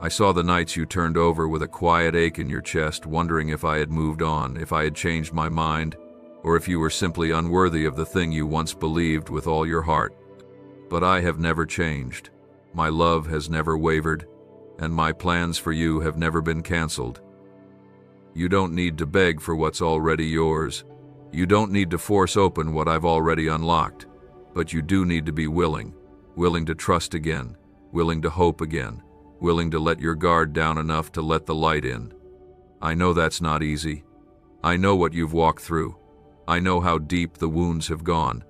S1: I saw the nights you turned over with a quiet ache in your chest, wondering if I had moved on, if I had changed my mind, or if you were simply unworthy of the thing you once believed with all your heart. But I have never changed. My love has never wavered, and my plans for you have never been canceled. You don't need to beg for what's already yours. You don't need to force open what I've already unlocked, but you do need to be willing to trust again, willing to hope again, willing to let your guard down enough to let the light in. I know that's not easy. I know what you've walked through. I know how deep the wounds have gone.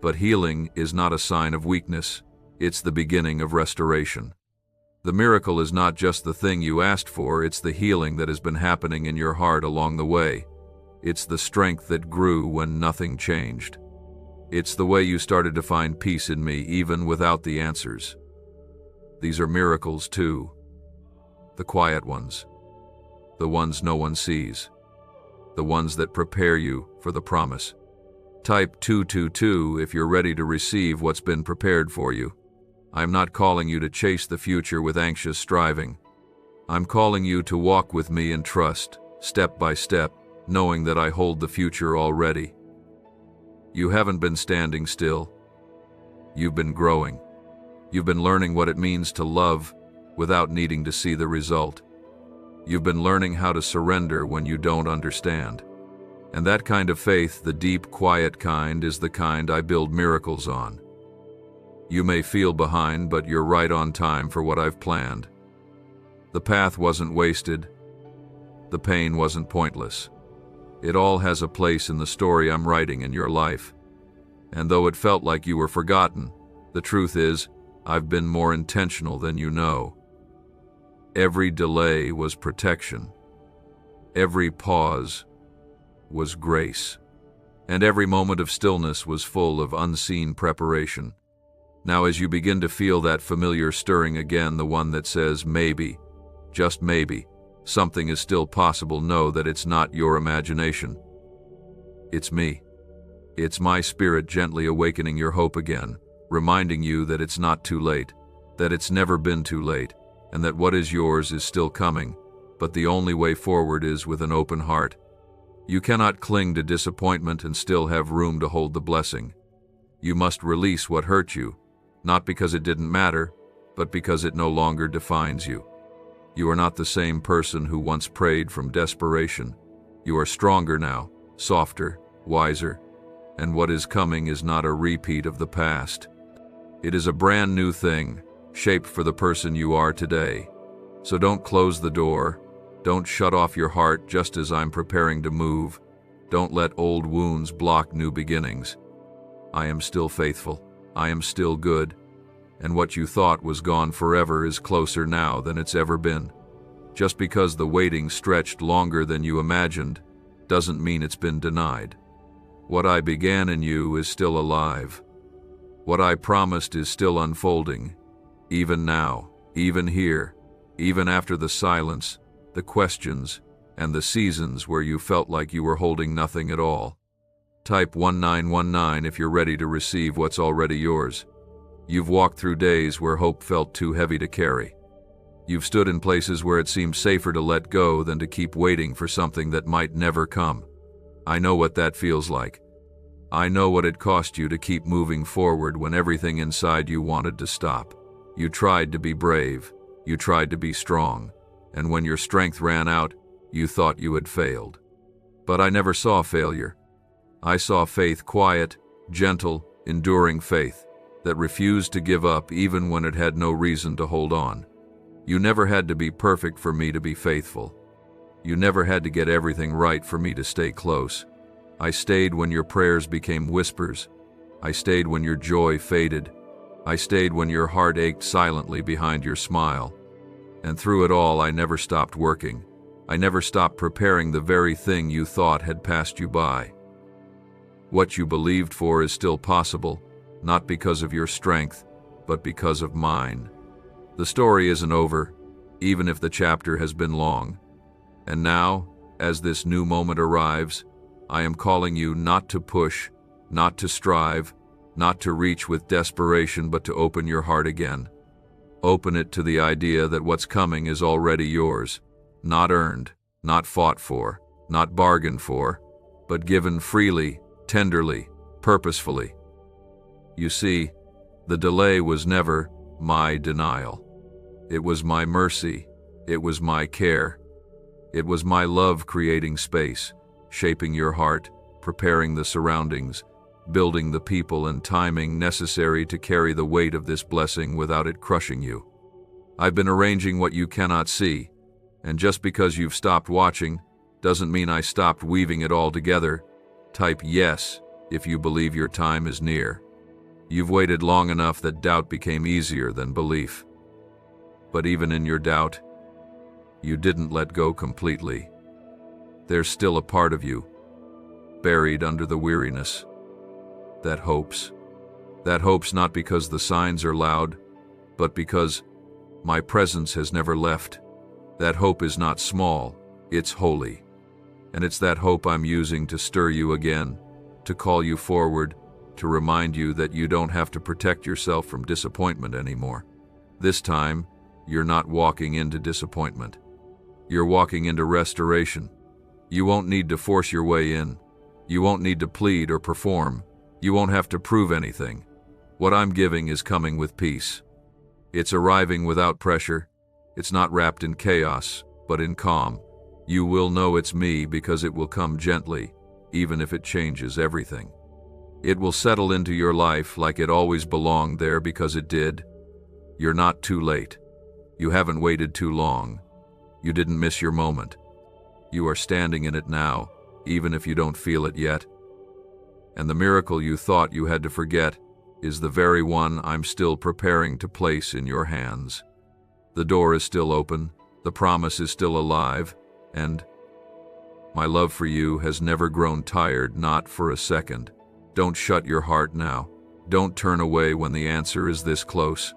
S1: But healing is not a sign of weakness. It's the beginning of restoration. The miracle is not just the thing you asked for, it's the healing that has been happening in your heart along the way. It's the strength that grew when nothing changed. It's the way you started to find peace in me even without the answers. These are miracles too. the quiet ones, the ones no one sees, the ones that prepare you for the promise. Type 222 if you're ready to receive what's been prepared for you. I'm not calling you to chase the future with anxious striving. I'm calling you to walk with me in trust, step by step, knowing that I hold the future already. You haven't been standing still. You've been growing. You've been learning what it means to love without needing to see the result. You've been learning how to surrender when you don't understand. And that kind of faith, the deep, quiet kind, is the kind I build miracles on. You may feel behind, but you're right on time for what I've planned. The path wasn't wasted. The pain wasn't pointless. It all has a place in the story I'm writing in your life. And though it felt like you were forgotten, the truth is, I've been more intentional than you know. Every delay was protection. Every pause was grace. And every moment of stillness was full of unseen preparation. Now, as you begin to feel that familiar stirring again, the one that says maybe, just maybe, something is still possible, know that it's not your imagination. It's me. It's my spirit gently awakening your hope again, reminding you that it's not too late, that it's never been too late, and that what is yours is still coming, but the only way forward is with an open heart. You cannot cling to disappointment and still have room to hold the blessing. You must release what hurt you, not because it didn't matter, but because it no longer defines you. You are not the same person who once prayed from desperation. You are stronger now, softer, wiser, and what is coming is not a repeat of the past. It is a brand new thing, shaped for the person you are today. So don't close the door. Don't shut off your heart just as I'm preparing to move. Don't let old wounds block new beginnings. I am still faithful. I am still good. And what you thought was gone forever is closer now than it's ever been. Just because the waiting stretched longer than you imagined doesn't mean it's been denied. What I began in you is still alive. What I promised is still unfolding, even now, even here, even after the silence, the questions, and the seasons where you felt like you were holding nothing at all. Type 1919 if you're ready to receive what's already yours. You've walked through days where hope felt too heavy to carry. You've stood in places where it seemed safer to let go than to keep waiting for something that might never come. I know what that feels like. I know what it cost you to keep moving forward when everything inside you wanted to stop. You tried to be brave. You tried to be strong. And when your strength ran out, you thought you had failed. But I never saw failure. I saw faith, quiet, gentle, enduring faith that refused to give up even when it had no reason to hold on. You never had to be perfect for me to be faithful. You never had to get everything right for me to stay close. I stayed when your prayers became whispers. I stayed when your joy faded. I stayed when your heart ached silently behind your smile. And through it all, I never stopped working. I never stopped preparing the very thing you thought had passed you by. What you believed for is still possible, not because of your strength, but because of mine. The story isn't over, even if the chapter has been long. And now, as this new moment arrives, I am calling you not to push, not to strive, not to reach with desperation, but to open your heart again. Open it to the idea that what's coming is already yours, not earned, not fought for, not bargained for, but given freely, tenderly, purposefully. You see, the delay was never my denial. It was my mercy. It was my care. It was my love creating space, shaping your heart, preparing the surroundings, building the people and timing necessary to carry the weight of this blessing without it crushing you. I've been arranging what you cannot see, and just because you've stopped watching doesn't mean I stopped weaving it all together. Type yes if you believe your time is near. You've waited long enough that doubt became easier than belief. But even in your doubt, you didn't let go completely. There's still a part of you, buried under the weariness, that hopes. That hopes not because the signs are loud, but because my presence has never left. That hope is not small, it's holy. And it's that hope I'm using to stir you again, to call you forward, to remind you that you don't have to protect yourself from disappointment anymore. This time, you're not walking into disappointment. You're walking into restoration. You won't need to force your way in. You won't need to plead or perform. You won't have to prove anything. What I'm giving is coming with peace. It's arriving without pressure. It's not wrapped in chaos, but in calm. You will know it's me because it will come gently, even if it changes everything. It will settle into your life like it always belonged there because it did. You're not too late. You haven't waited too long. You didn't miss your moment. You are standing in it now, even if you don't feel it yet. And the miracle you thought you had to forget is the very one I'm still preparing to place in your hands. The door is still open, the promise is still alive, and my love for you has never grown tired, not for a second. Don't shut your heart now. Don't turn away when the answer is this close.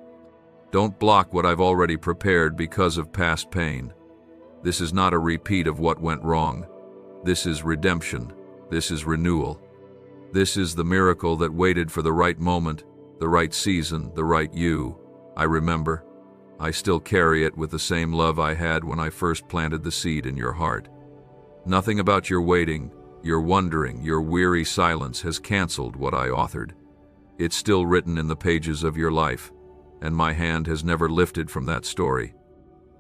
S1: Don't block what I've already prepared because of past pain. This is not a repeat of what went wrong. This is redemption. This is renewal. This is the miracle that waited for the right moment, the right season, the right you. I remember. I still carry it with the same love I had when I first planted the seed in your heart. Nothing about your waiting, your wondering, your weary silence has canceled what I authored. It's still written in the pages of your life, and my hand has never lifted from that story.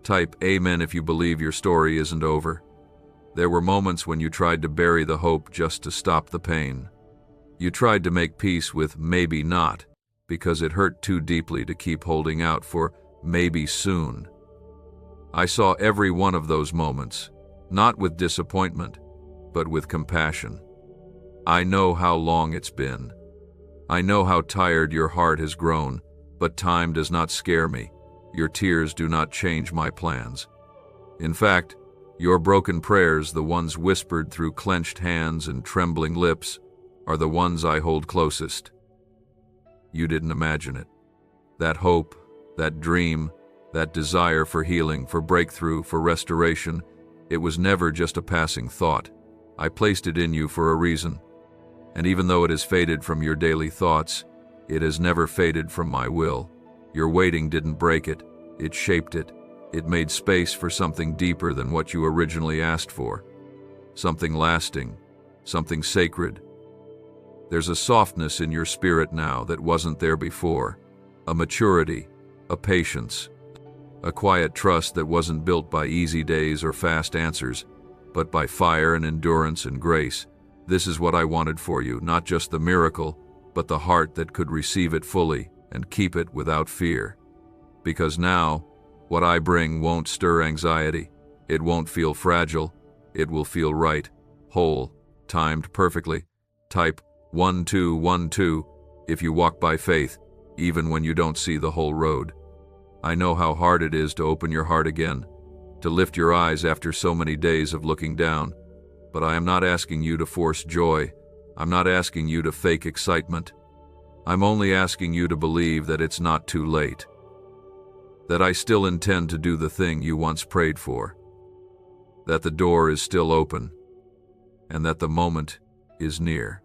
S1: Type Amen if you believe your story isn't over. There were moments when you tried to bury the hope just to stop the pain. You tried to make peace with maybe not, because it hurt too deeply to keep holding out for maybe soon. I saw every one of those moments, not with disappointment, but with compassion. I know how long it's been. I know how tired your heart has grown, but time does not scare me. Your tears do not change my plans. In fact, your broken prayers, the ones whispered through clenched hands and trembling lips, are the ones I hold closest. You didn't imagine it. That hope, that dream, that desire for healing, for breakthrough, for restoration, it was never just a passing thought. I placed it in you for a reason. And even though it has faded from your daily thoughts, it has never faded from my will. Your waiting didn't break it. It shaped it. It made space for something deeper than what you originally asked for. Something lasting, something sacred. There's a softness in your spirit now that wasn't there before. A maturity, a patience, a quiet trust that wasn't built by easy days or fast answers, but by fire and endurance and grace. This is what I wanted for you, not just the miracle, but the heart that could receive it fully and keep it without fear. Because now, what I bring won't stir anxiety. It won't feel fragile. It will feel right, whole, timed perfectly. Type 1212 if you walk by faith, even when you don't see the whole road. I know how hard it is to open your heart again, to lift your eyes after so many days of looking down. But I am not asking you to force joy. I'm not asking you to fake excitement. I'm only asking you to believe that it's not too late. That I still intend to do the thing you once prayed for. That the door is still open. And that the moment is near.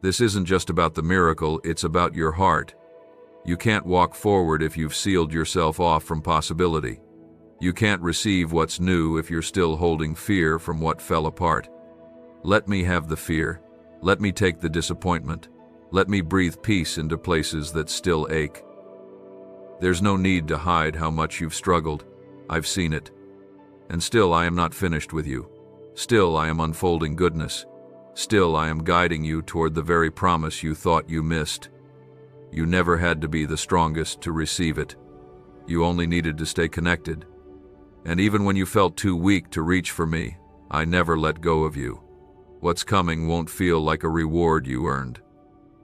S1: This isn't just about the miracle, it's about your heart. You can't walk forward if you've sealed yourself off from possibility. You can't receive what's new if you're still holding fear from what fell apart. Let me have the fear. Let me take the disappointment. Let me breathe peace into places that still ache. There's no need to hide how much you've struggled. I've seen it. And still I am not finished with you. Still I am unfolding goodness. Still I am guiding you toward the very promise you thought you missed. You never had to be the strongest to receive it. You only needed to stay connected. And even when you felt too weak to reach for me, I never let go of you. What's coming won't feel like a reward you earned.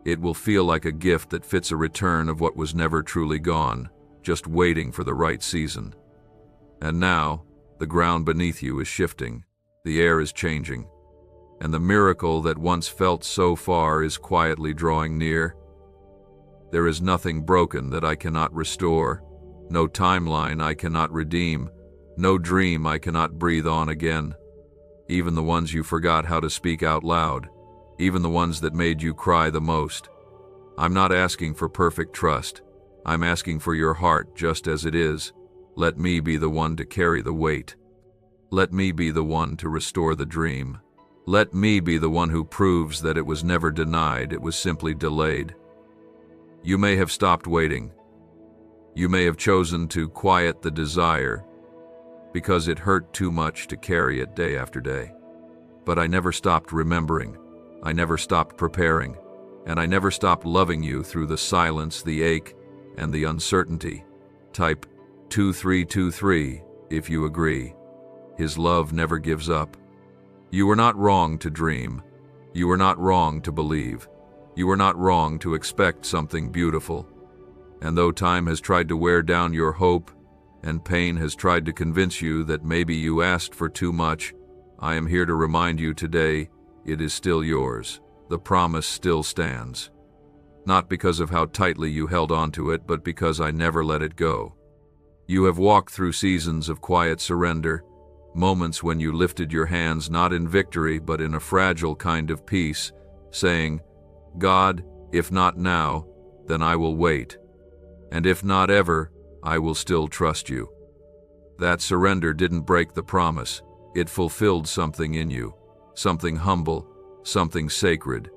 S1: It will feel like a gift that fits a return of what was never truly gone, just waiting for the right season. And now, the ground beneath you is shifting, the air is changing, and the miracle that once felt so far is quietly drawing near. There is nothing broken that I cannot restore, no timeline I cannot redeem, No dream I cannot breathe on again. Even the ones you forgot how to speak out loud. Even the ones that made you cry the most. I'm not asking for perfect trust. I'm asking for your heart just as it is. Let me be the one to carry the weight. Let me be the one to restore the dream. Let me be the one who proves that it was never denied, it was simply delayed. You may have stopped waiting. You may have chosen to quiet the desire because it hurt too much to carry it day after day. But I never stopped remembering. I never stopped preparing. And I never stopped loving you through the silence, the ache, and the uncertainty. Type 2323 if you agree. His love never gives up. You were not wrong to dream. You were not wrong to believe. You were not wrong to expect something beautiful. And though time has tried to wear down your hope, and pain has tried to convince you that maybe you asked for too much, I am here to remind you today, it is still yours. The promise still stands. Not because of how tightly you held onto it, but because I never let it go. You have walked through seasons of quiet surrender, moments when you lifted your hands not in victory but in a fragile kind of peace, saying, God, if not now, then I will wait. And if not ever, I will still trust you. That surrender didn't break the promise. It fulfilled something in you, something humble, something sacred.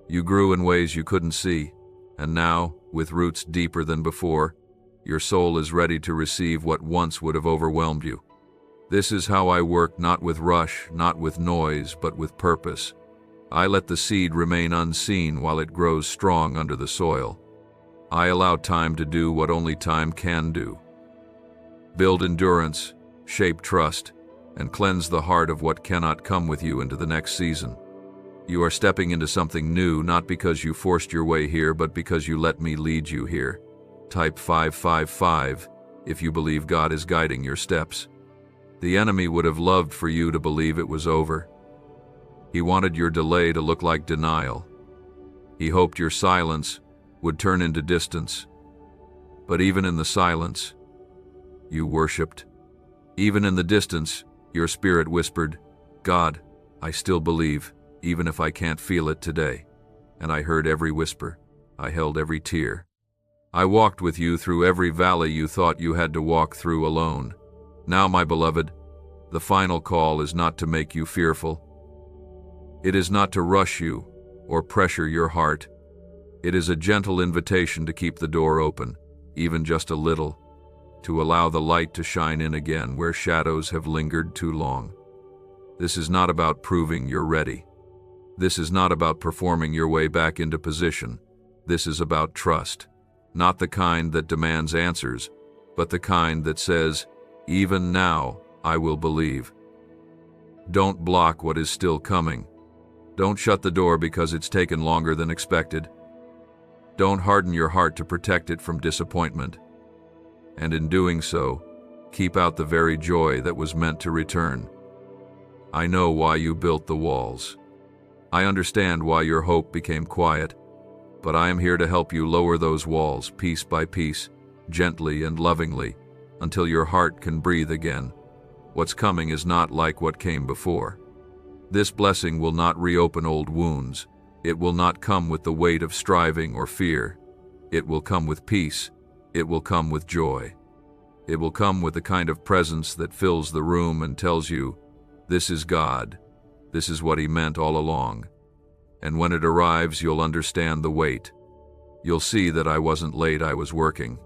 S1: You grew in ways you couldn't see, and now, with roots deeper than before, your soul is ready to receive what once would have overwhelmed you. This is how I work, not with rush, not with noise, but with purpose. I let the seed remain unseen while it grows strong under the soil. I allow time to do what only time can do. Build endurance, shape trust, and cleanse the heart of what cannot come with you into the next season. You are stepping into something new, not because you forced your way here, but because you let me lead you here. Type 555 if you believe God is guiding your steps. The enemy would have loved for you to believe it was over. He wanted your delay to look like denial. He hoped your silence would turn into distance. But even in the silence, you worshipped. Even in the distance, your spirit whispered, God, I still believe, even if I can't feel it today. And I heard every whisper. I held every tear. I walked with you through every valley you thought you had to walk through alone. Now, my beloved, the final call is not to make you fearful. It is not to rush you or pressure your heart. It is a gentle invitation to keep the door open, even just a little, to allow the light to shine in again where shadows have lingered too long. This is not about proving you're ready. This is not about performing your way back into position. This is about trust, not the kind that demands answers, but the kind that says, even now, I will believe. Don't block what is still coming. Don't shut the door because it's taken longer than expected. Don't harden your heart to protect it from disappointment. And in doing so, keep out the very joy that was meant to return. I know why you built the walls. I understand why your hope became quiet, but I am here to help you lower those walls piece by piece, gently and lovingly, until your heart can breathe again. What's coming is not like what came before. This blessing will not reopen old wounds. It will not come with the weight of striving or fear. It will come with peace. It will come with joy. It will come with the kind of presence that fills the room and tells you, this is God. This is what He meant all along. And when it arrives, you'll understand the weight. You'll see that I wasn't late, I was working.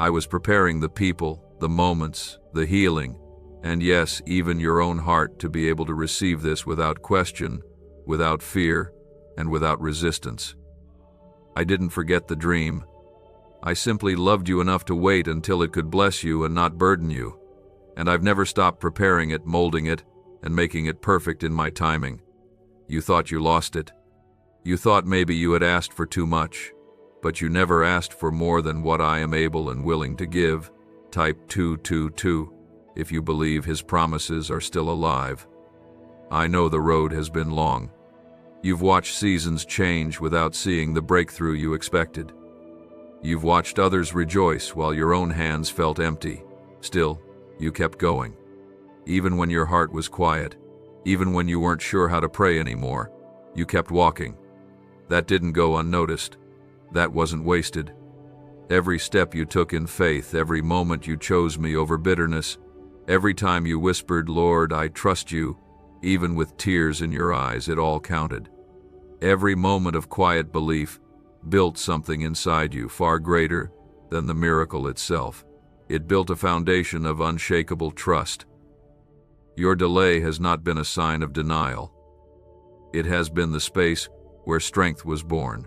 S1: I was preparing the people, the moments, the healing, and yes, even your own heart to be able to receive this without question, without fear, and without resistance. I didn't forget the dream. I simply loved you enough to wait until it could bless you and not burden you. And I've never stopped preparing it, molding it, and making it perfect in my timing. You thought you lost it. You thought maybe you had asked for too much, but you never asked for more than what I am able and willing to give. Type 222 if you believe His promises are still alive. I know the road has been long. You've watched seasons change without seeing the breakthrough you expected. You've watched others rejoice while your own hands felt empty. Still, You kept going. Even when your heart was quiet, even when you weren't sure how to pray anymore, you kept walking. That didn't go unnoticed. That wasn't wasted. Every step you took in faith, every moment you chose me over bitterness, every time you whispered, "Lord, I trust you," even with tears in your eyes, it all counted. Every moment of quiet belief built something inside you far greater than the miracle itself. It built a foundation of unshakable trust. Your delay has not been a sign of denial. It has been the space where strength was born.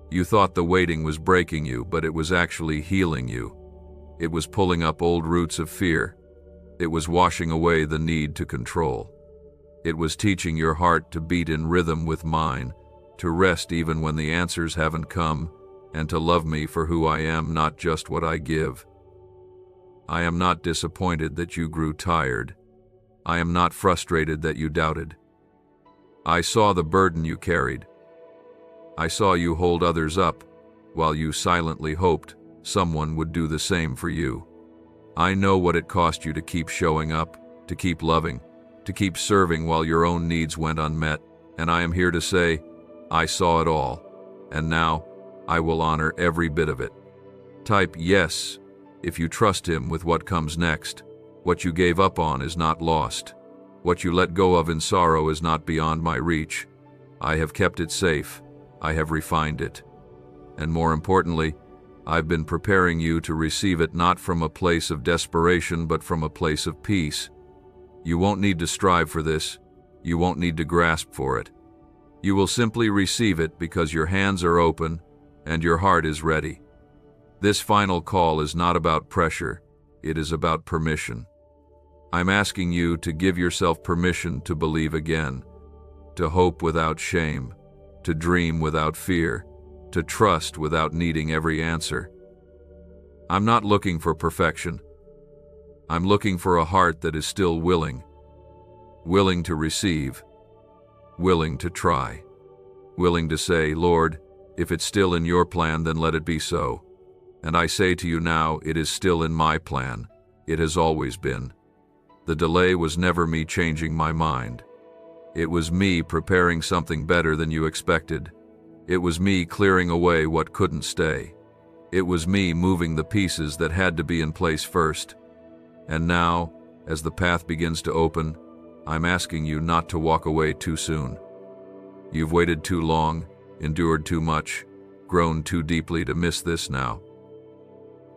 S1: You thought the waiting was breaking you, but it was actually healing you. It was pulling up old roots of fear. It was washing away the need to control. It was teaching your heart to beat in rhythm with mine, to rest even when the answers haven't come, and to love me for who I am, not just what I give. I am not disappointed that you grew tired. I am not frustrated that you doubted. I saw the burden you carried. I saw you hold others up, while you silently hoped someone would do the same for you. I know what it cost you to keep showing up, to keep loving, to keep serving while your own needs went unmet, and I am here to say, I saw it all, and now I will honor every bit of it. Type yes if you trust him with what comes next. What you gave up on is not lost. What you let go of in sorrow is not beyond my reach. I have kept it safe. I have refined it. And more importantly, I've been preparing you to receive it not from a place of desperation, but from a place of peace. You won't need to strive for this. You won't need to grasp for it. You will simply receive it because your hands are open and your heart is ready. This final call is not about pressure. It is about permission. I'm asking you to give yourself permission to believe again, to hope without shame, to dream without fear, to trust without needing every answer. I'm not looking for perfection. I'm looking for a heart that is still willing to receive, willing to try, willing to say, Lord, if it's still in your plan, then let it be so. And I say to you now, it is still in my plan. It has always been. The delay was never me changing my mind. It was me preparing something better than you expected. It was me clearing away what couldn't stay. It was me moving the pieces that had to be in place first. And now, as the path begins to open, I'm asking you not to walk away too soon. You've waited too long, endured too much, grown too deeply to miss this now.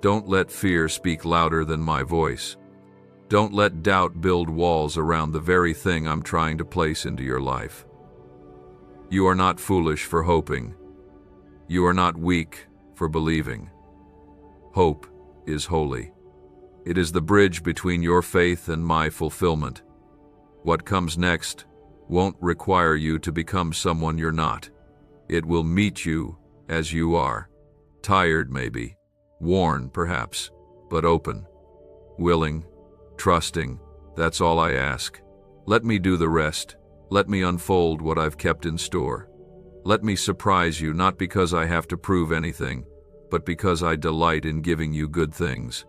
S1: Don't let fear speak louder than my voice. Don't let doubt build walls around the very thing I'm trying to place into your life. You are not foolish for hoping. You are not weak for believing. Hope is holy. It is the bridge between your faith and my fulfillment. What comes next won't require you to become someone you're not. It will meet you as you are. Tired, maybe. Worn, perhaps, but open. Willing. Trusting. That's all I ask. Let me do the rest. Let me unfold what I've kept in store. Let me surprise you, not because I have to prove anything, but because I delight in giving you good things.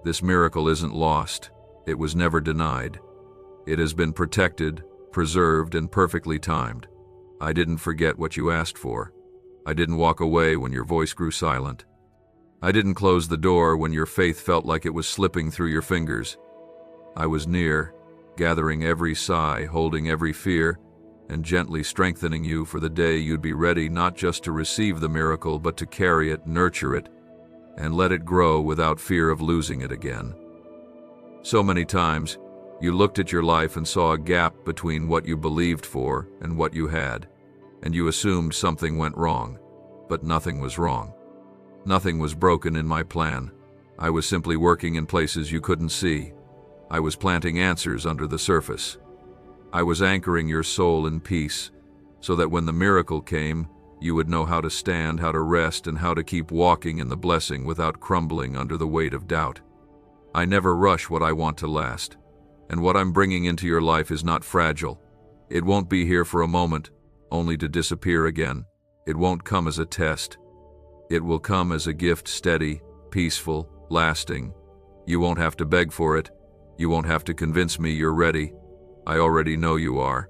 S1: This miracle isn't lost. It was never denied. It has been protected, preserved, and perfectly timed. I didn't forget what you asked for. I didn't walk away when your voice grew silent. I didn't close the door when your faith felt like it was slipping through your fingers. I was near, gathering every sigh, holding every fear, and gently strengthening you for the day you'd be ready not just to receive the miracle, but to carry it, nurture it, and let it grow without fear of losing it again. So many times, you looked at your life and saw a gap between what you believed for and what you had, and you assumed something went wrong, but nothing was wrong. Nothing was broken in my plan. I was simply working in places you couldn't see. I was planting answers under the surface. I was anchoring your soul in peace, so that when the miracle came, you would know how to stand, how to rest, and how to keep walking in the blessing without crumbling under the weight of doubt. I never rush what I want to last, and what I'm bringing into your life is not fragile. It won't be here for a moment, only to disappear again. It won't come as a test. It will come as a gift, steady, peaceful, lasting. You won't have to beg for it. You won't have to convince me you're ready. I already know you are.